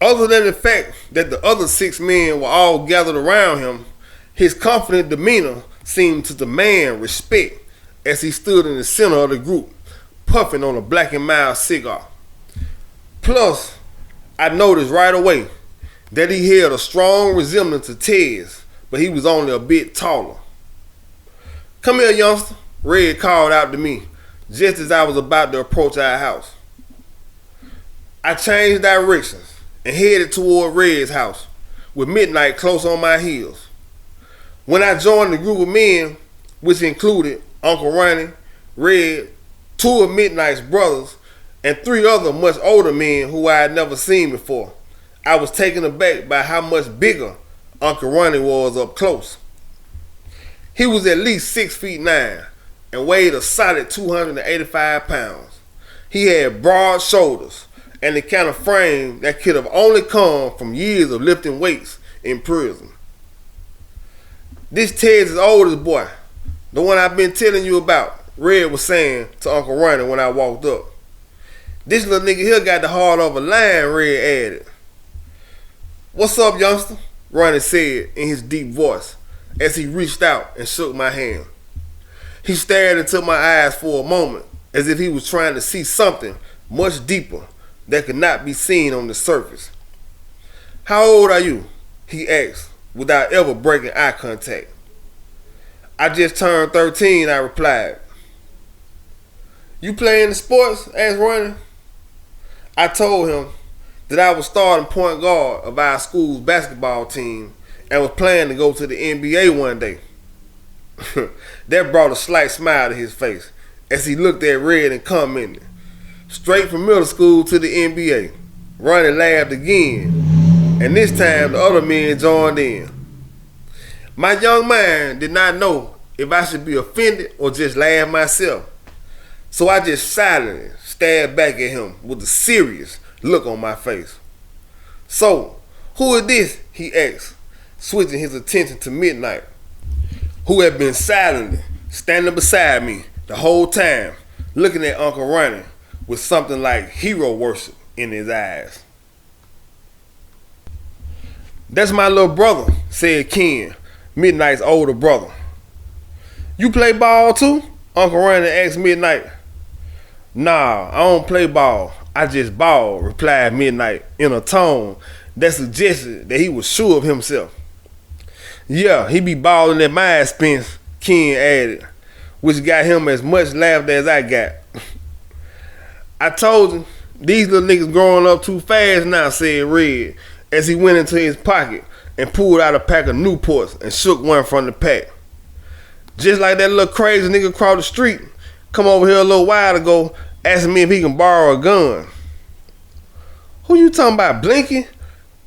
Other than the fact that the other 6 men were all gathered around him, his confident demeanor seemed to demand respect as he stood in the center of the group, puffing on a Black & Mild cigar. Plus, I noticed right away that he held a strong resemblance to Tez, but he was only a bit taller. Come here, youngster, Red called out to me just as I was about to approach our house. I changed directions and headed toward Red's house, with Midnight close on my heels. When I joined the group of men, which included Uncle Ronnie, Red, 2 of Midnight's brothers, and 3 other much older men who I had never seen before, I was taken aback by how much bigger Uncle Ronnie was up close. He was at least 6'9" and weighed a solid 285 pounds. He had broad shoulders and the kind of frame that could have only come from years of lifting weights in prison. This Ted's oldest boy, the one I've been telling you about, Red was saying to Uncle Ronnie when I walked up. This little nigga here got the heart of a lion, Red added. What's up, youngster? Ronnie said in his deep voice as he reached out and shook my hand. He stared into my eyes for a moment, as if he was trying to see something much deeper that could not be seen on the surface. "How old are you?" he asked, without ever breaking eye contact. "I just turned 13, I replied. "You play in the sports?" asked Ronnie. I told him that I was starting point guard of our school's basketball team and was planning to go to the NBA one day. That brought a slight smile to his face as he looked at Red and commented, "Straight from middle school to the NBA." Ronnie laughed again, and this time the other men joined in. My young mind did not know if I should be offended or just laugh myself, so I just silently stared back at him with a serious look on my face. "So, who is this?" he asked, switching his attention to Midnight, who had been silently standing beside me the whole time, looking at Uncle Ronnie with something like hero worship in his eyes. "That's my little brother," said Ken, Midnight's older brother. "You play ball too?" Uncle Ronnie asked Midnight. "Nah, I don't play ball. I just ball," replied Midnight in a tone that suggested that he was sure of himself. "Yeah, he be balling at my expense," Ken added, which got him as much laughter as I got. "I told you, these little niggas growing up too fast now," said Red, as he went into his pocket and pulled out a pack of Newports and shook one from the pack. "Just like that little crazy nigga across the street come over here a little while ago asking me if he can borrow a gun." "Who you talking about, Blinky?"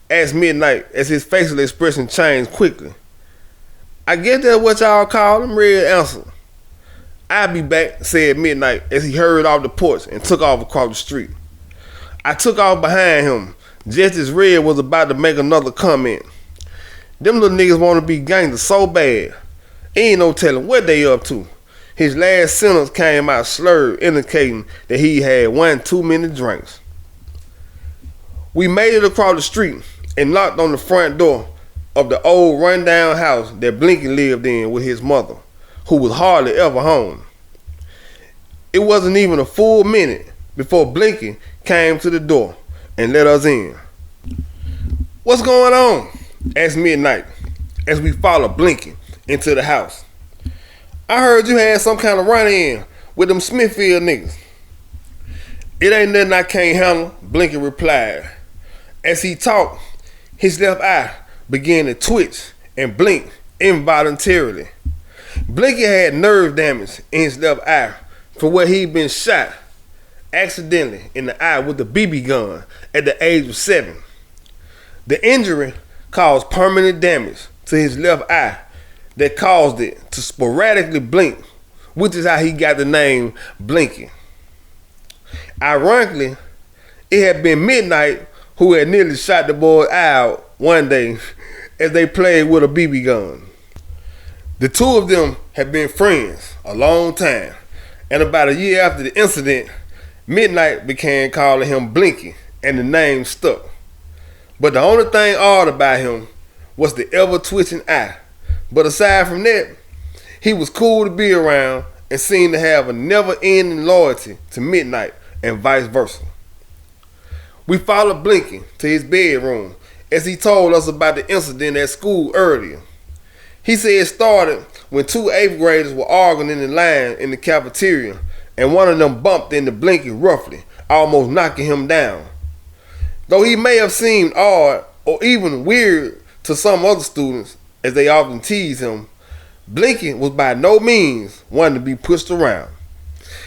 asked Midnight as his facial expression changed quickly. "I guess that's what y'all call him," Red answered. "I'll be back," said Midnight as he hurried off the porch and took off across the street. I took off behind him just as Red was about to make another comment. "Them little niggas want to be gangsters so bad. Ain't no telling what they up to." His last sentence came out slurred, indicating that he had one too many drinks. We made it across the street and knocked on the front door of the old rundown house that Blinky lived in with his mother, who was hardly ever home. It wasn't even a full minute before Blinky came to the door and let us in. "What's going on?" asked Midnight as we followed Blinky into the house. "I heard you had some kind of run-in with them Smithfield niggas." "It ain't nothing I can't handle," Blinky replied. As he talked, his left eye began to twitch and blink involuntarily. Blinky had nerve damage in his left eye for where he'd been shot accidentally in the eye with a BB gun at the age of 7. The injury caused permanent damage to his left eye that caused it to sporadically blink, which is how he got the name Blinky. Ironically, it had been Midnight who had nearly shot the boy's eye out one day as they played with a BB gun. The two of them had been friends a long time, and about a year after the incident, Midnight began calling him Blinky, and the name stuck. But the only thing odd about him was the ever-twitching eye. But aside from that, he was cool to be around and seemed to have a never-ending loyalty to Midnight and vice versa. We followed Blinky to his bedroom as he told us about the incident at school earlier. He said it started when 2 8th graders were arguing in the line in the cafeteria, and one of them bumped into Blinky roughly, almost knocking him down. Though he may have seemed odd or even weird to some other students, as they often tease him, Blinky was by no means one to be pushed around.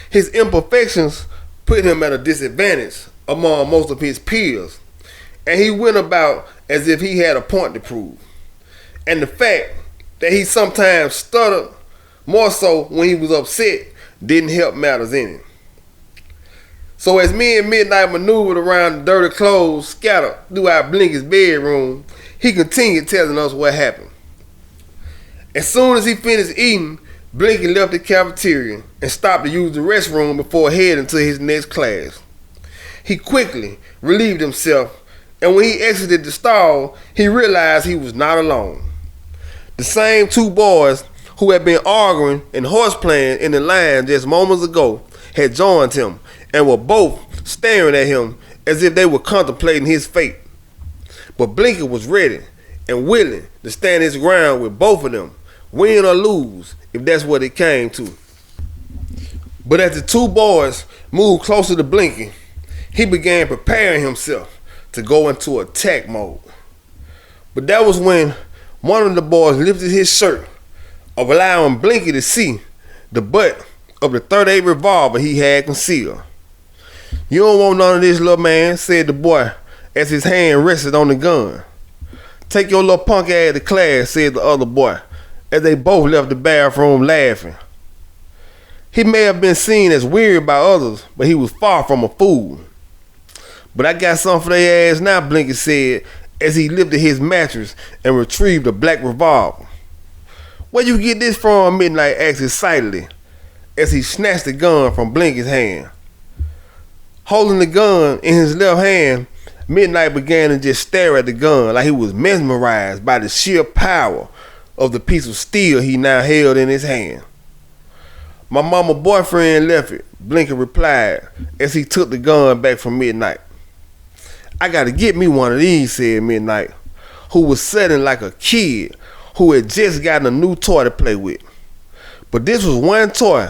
His imperfections put him at a disadvantage among most of his peers, and he went about as if he had a point to prove. And the fact that he sometimes stuttered, more so when he was upset, didn't help matters any. So as me and Midnight maneuvered around the dirty clothes scattered throughout Blinky's bedroom, he continued telling us what happened. As soon as he finished eating, Blinky left the cafeteria and stopped to use the restroom before heading to his next class. He quickly relieved himself, and when he exited the stall, he realized he was not alone. The same 2 boys who had been arguing and horseplaying in the line just moments ago, had joined him and were both staring at him as if they were contemplating his fate. But Blinky was ready and willing to stand his ground with both of them, win or lose, if that's what it came to. But as the two boys moved closer to Blinky, he began preparing himself to go into attack mode. But that was when one of the boys lifted his shirt, allowing Blinky to see the butt of the .38 revolver he had concealed. "You don't want none of this, little man," said the boy as his hand rested on the gun. "Take your little punk ass to class," said the other boy, as they both left the bathroom laughing. He may have been seen as weird by others, but he was far from a fool. "But I got something for their ass now," Blinky said as he lifted his mattress and retrieved a black revolver. "Where you get this from?" Midnight asked excitedly as he snatched the gun from Blinky's hand. Holding the gun in his left hand, Midnight began to just stare at the gun like he was mesmerized by the sheer power of the piece of steel he now held in his hand. "My mama boyfriend left it," Blinky replied as he took the gun back from Midnight. "I gotta get me one of these," said Midnight, who was sitting like a kid who had just gotten a new toy to play with. But this was one toy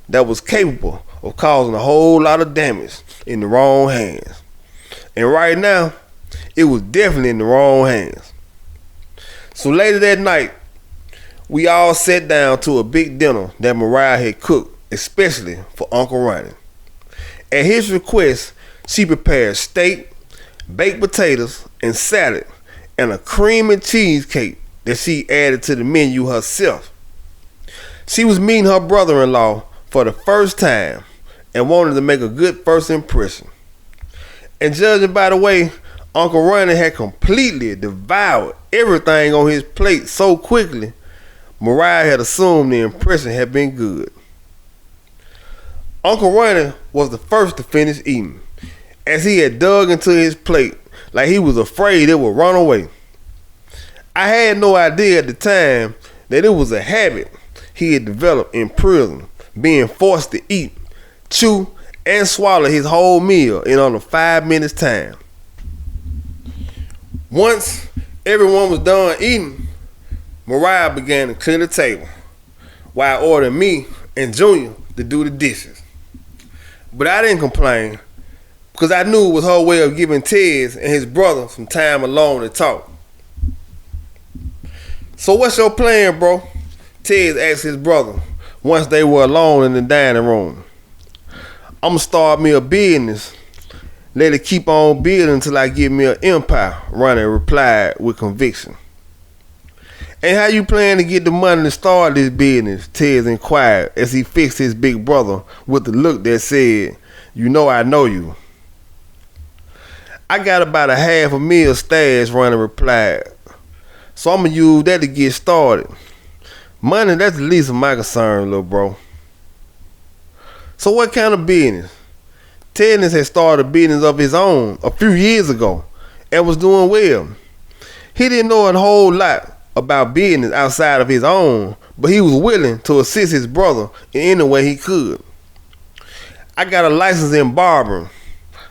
that was capable of causing a whole lot of damage in the wrong hands. And right now, it was definitely in the wrong hands. So later that night, we all sat down to a big dinner that Mariah had cooked, especially for Uncle Ronnie. At his request, she prepared steak, baked potatoes, and salad, and a cream and cheese cake that she added to the menu herself. She was meeting her brother-in-law for the first time and wanted to make a good first impression. And judging by the way Uncle Ronnie had completely devoured everything on his plate so quickly, Mariah had assumed the impression had been good. Uncle Ronnie was the first to finish eating, as he had dug into his plate like he was afraid it would run away. I had no idea at the time that it was a habit he had developed in prison, being forced to eat, chew, and swallow his whole meal in under 5 minutes time. Once everyone was done eating, Mariah began to clear the table, while ordering me and Junior to do the dishes. But I didn't complain, because I knew it was her way of giving Tez and his brother some time alone to talk. "So what's your plan, bro?" Tez asked his brother once they were alone in the dining room. "I'ma start me a business. Let it keep on building until I get me an empire," Ronnie replied with conviction. "And how you plan to get the money to start this business?" Tez inquired as he fixed his big brother with the look that said, "You know I know you." "I got about a $500,000 stash," Ronnie replied. "So I'ma use that to get started. Money, that's the least of my concern, little bro." "So what kind of business?" Tedness had started a business of his own a few years ago and was doing well. He didn't know a whole lot about business outside of his own, but he was willing to assist his brother in any way he could. "I got a license in barbering,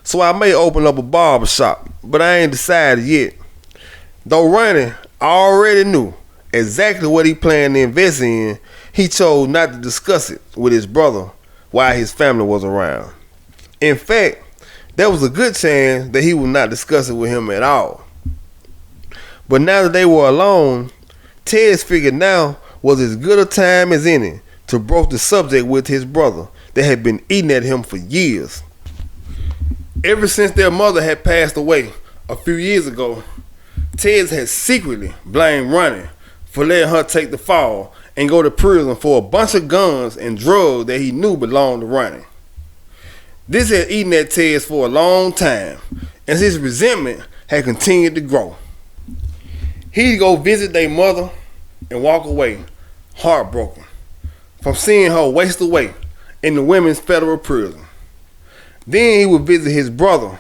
so I may open up a barber shop, but I ain't decided yet." Though Ronnie already knew exactly what he planned to invest in, he chose not to discuss it with his brother while his family was around. In fact, there was a good chance that he would not discuss it with him at all. But now that they were alone, Tez figured now was as good a time as any to broach the subject with his brother that had been eating at him for years. Ever since their mother had passed away a few years ago, Tez had secretly blamed Ronnie for letting her take the fall and go to prison for a bunch of guns and drugs that he knew belonged to Ronnie. This had eaten at Tez for a long time, and his resentment had continued to grow. He'd go visit their mother and walk away heartbroken from seeing her waste away in the women's federal prison. Then he would visit his brother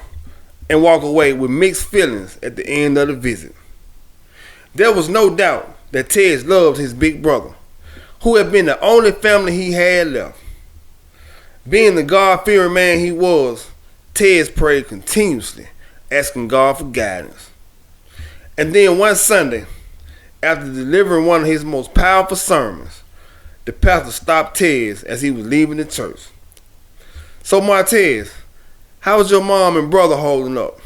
and walk away with mixed feelings at the end of the visit. There was no doubt that Tez loved his big brother, who had been the only family he had left. Being the God-fearing man he was, Ted prayed continuously, asking God for guidance. And then one Sunday, after delivering one of his most powerful sermons, the pastor stopped Ted as he was leaving the church. "So Martez, how's your mom and brother holding up?"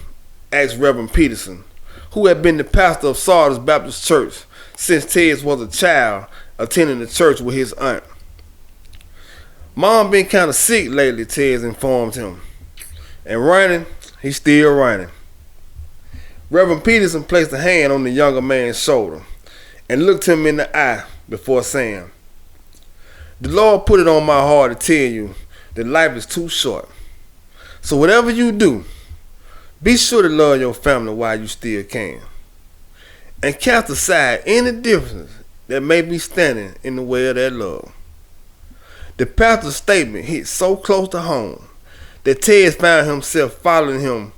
asked Reverend Peterson, who had been the pastor of Sardis Baptist Church since Ted was a child, attending the church with his aunt. "Mom been kind of sick lately," Ted informed him. "And running, he's still running." Reverend Peterson placed a hand on the younger man's shoulder and looked him in the eye before saying, "The Lord put it on my heart to tell you that life is too short. So whatever you do, be sure to love your family while you still can. And cast aside any difference that may be standing in the way of that love." The pastor's statement hit so close to home that Ted found himself following him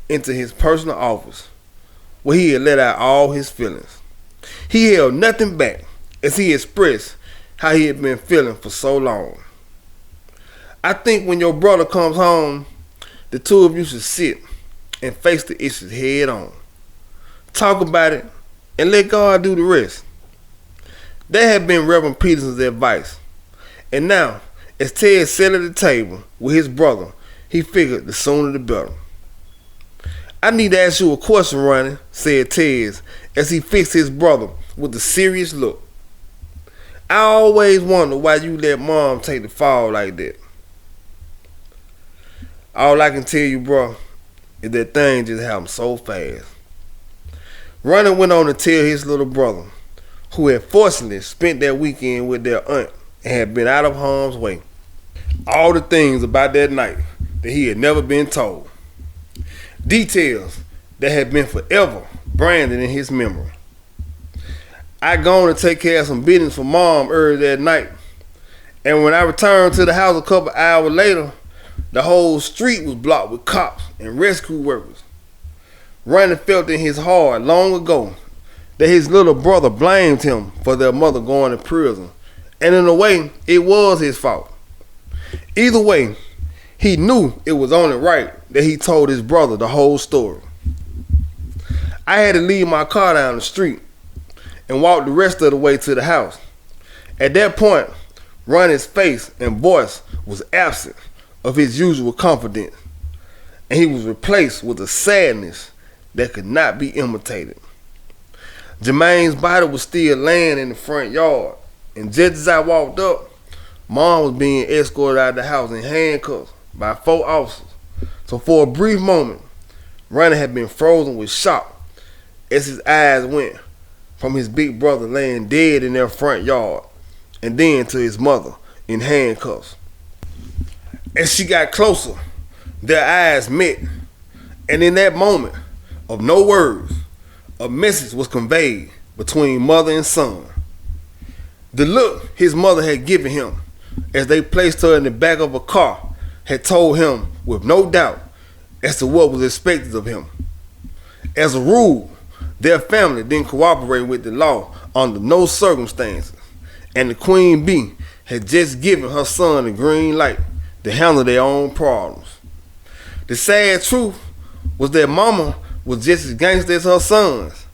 into his personal office, where he had let out all his feelings. He held nothing back as he expressed how he had been feeling for so long. "I think when your brother comes home, the two of you should sit and face the issues head on. Talk about it and let God do the rest." That had been Reverend Peterson's advice. And now, as Ted sat at the table with his brother, he figured the sooner the better. "I need to ask you a question, Ronnie," said Ted as he fixed his brother with a serious look. "I always wonder why you let Mom take the fall like that." "All I can tell you, bro, is that things just happened so fast." Ronnie went on to tell his little brother, who had fortunately spent that weekend with their aunt and had been out of harm's way, all the things about that night that he had never been told. Details that had been forever branded in his memory. "I'd gone to take care of some business for Mom early that night, and when I returned to the house a couple hours later, the whole street was blocked with cops and rescue workers." Ronnie felt in his heart long ago that his little brother blamed him for their mother going to prison, and in a way, it was his fault. Either way, he knew it was only right that he told his brother the whole story. "I had to leave my car down the street and walk the rest of the way to the house. At that point, Ronnie's face and voice was absent of his usual confidence, and he was replaced with a sadness that could not be imitated. Jermaine's body was still laying in the front yard, and just as I walked up, Mom was being escorted out of the house in handcuffs by 4 officers. So for a brief moment, Ronnie had been frozen with shock as his eyes went from his big brother laying dead in their front yard, and then to his mother in handcuffs. As she got closer, their eyes met, and in that moment of no words, a message was conveyed between mother and son. The look his mother had given him as they placed her in the back of a car had told him with no doubt as to what was expected of him. As a rule, their family didn't cooperate with the law under no circumstances, and the Queen Bee had just given her son the green light to handle their own problems. The sad truth was that Mama was just as gangster as her sons,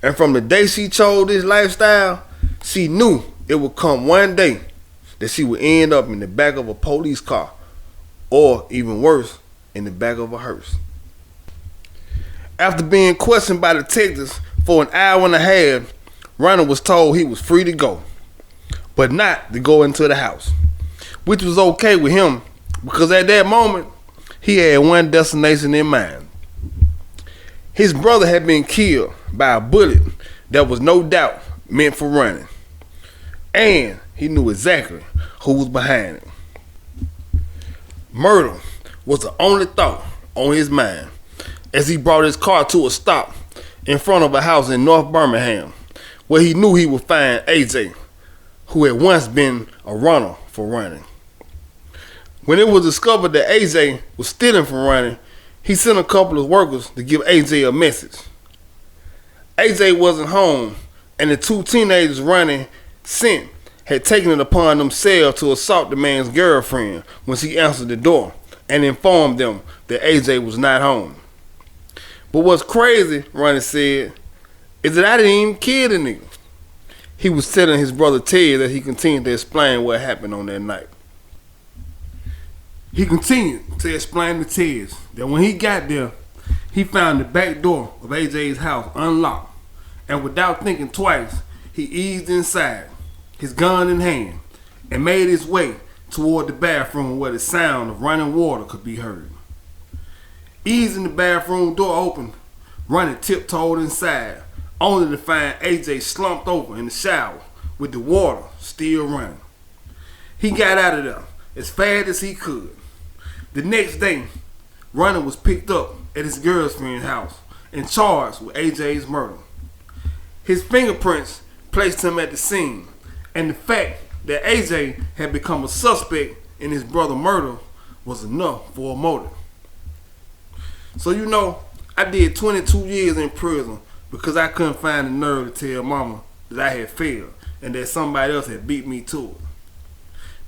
and from the day she chose this lifestyle, she knew it would come one day that she would end up in the back of a police car, or even worse, in the back of a hearse. After being questioned by detectives for an hour and a half, Ronnie was told he was free to go, but not to go into the house, which was okay with him because at that moment, he had one destination in mind. His brother had been killed by a bullet that was no doubt meant for Ronnie, and he knew exactly who was behind it. Murder was the only thought on his mind as he brought his car to a stop in front of a house in North Birmingham, where he knew he would find AJ, who had once been a runner for Ronnie. When it was discovered that AJ was stealing from Ronnie, he sent a couple of workers to give AJ a message. AJ wasn't home, and the 2 teenagers Ronnie sent had taken it upon themselves to assault the man's girlfriend when she answered the door and informed them that AJ was not home. But what's crazy, Ronnie said, is that I didn't even kill the nigga. He was telling his brother Ted as he continued to explain what happened on that night. He continued to explain to Ted that when he got there, he found the back door of AJ's house unlocked, and without thinking twice, he eased inside, his gun in hand, and made his way toward the bathroom where the sound of running water could be heard. Easing the bathroom door open, Ronnie tiptoed inside, only to find AJ slumped over in the shower with the water still running. He got out of there as fast as he could. The next day, Ronnie was picked up at his girlfriend's house and charged with AJ's murder. His fingerprints placed him at the scene, and the fact that AJ had become a suspect in his brother's murder was enough for a motive. So you know, I did 22 years in prison because I couldn't find the nerve to tell mama that I had failed and that somebody else had beat me to it.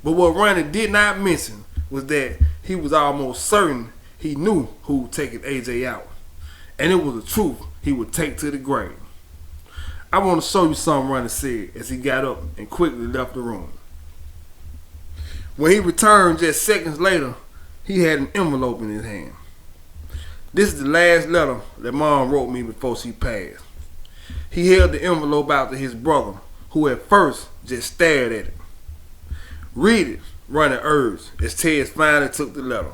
But what Ronnie did not mention was that he was almost certain he knew who would take AJ out, and it was the truth he would take to the grave. I want to show you something Ronnie said as he got up and quickly left the room. When he returned just seconds later, he had an envelope in his hand. This is the last letter that Mom wrote me before she passed. He held the envelope out to his brother, who at first just stared at it. "Read it," Ronnie urged as Ted finally took the letter.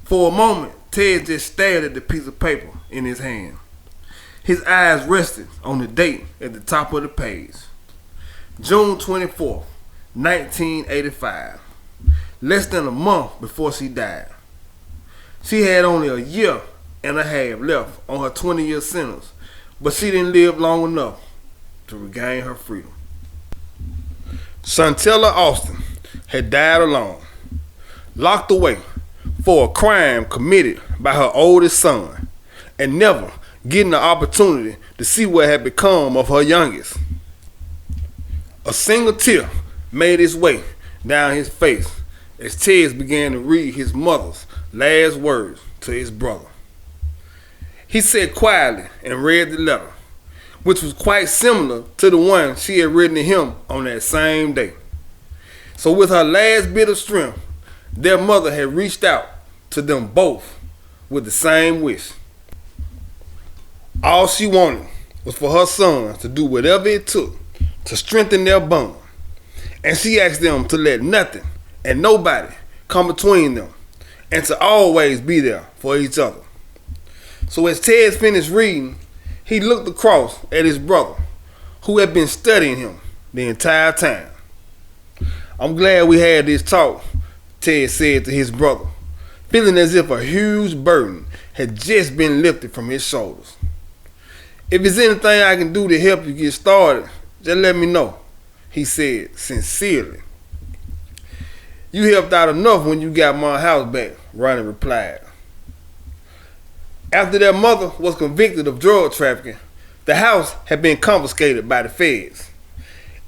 For a moment, Ted just stared at the piece of paper in his hand. His eyes rested on the date at the top of the page. June 24th, 1985. Less than a month before she died. She had only a year and a half left on her 20-year sentence, but she didn't live long enough to regain her freedom. Shantella Austin had died alone, locked away for a crime committed by her oldest son, and never getting the opportunity to see what had become of her youngest. A single tear made its way down his face as Ted began to read his mother's last words to his brother. He sat quietly and read the letter, which was quite similar to the one she had written to him on that same day. So with her last bit of strength, their mother had reached out to them both with the same wish. All she wanted was for her sons to do whatever it took to strengthen their bond, and she asked them to let nothing and nobody come between them, and to always be there for each other. So as Ted finished reading, he looked across at his brother, who had been studying him the entire time. "I'm glad we had this talk," Ted said to his brother, feeling as if a huge burden had just been lifted from his shoulders. "If there's anything I can do to help you get started, just let me know," he said sincerely. "You helped out enough when you got my house back," Ronnie replied. After their mother was convicted of drug trafficking, the house had been confiscated by the feds.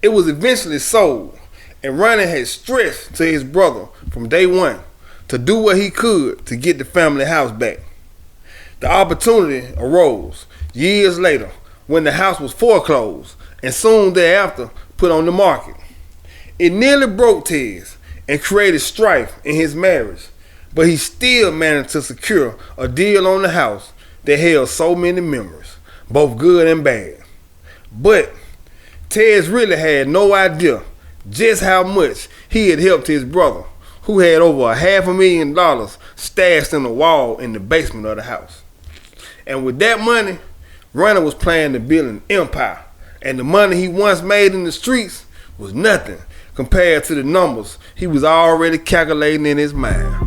It was eventually sold, and Ronnie had stressed to his brother from day one to do what he could to get the family house back. The opportunity arose years later when the house was foreclosed and soon thereafter put on the market. It nearly broke Ted and created strife in his marriage, but he still managed to secure a deal on the house that held so many memories, both good and bad. But Ted really had no idea just how much he had helped his brother, who had over $500,000 stashed in a wall in the basement of the house. And with that money, Ronnie was planning to build an empire, and the money he once made in the streets was nothing compared to the numbers he was already calculating in his mind.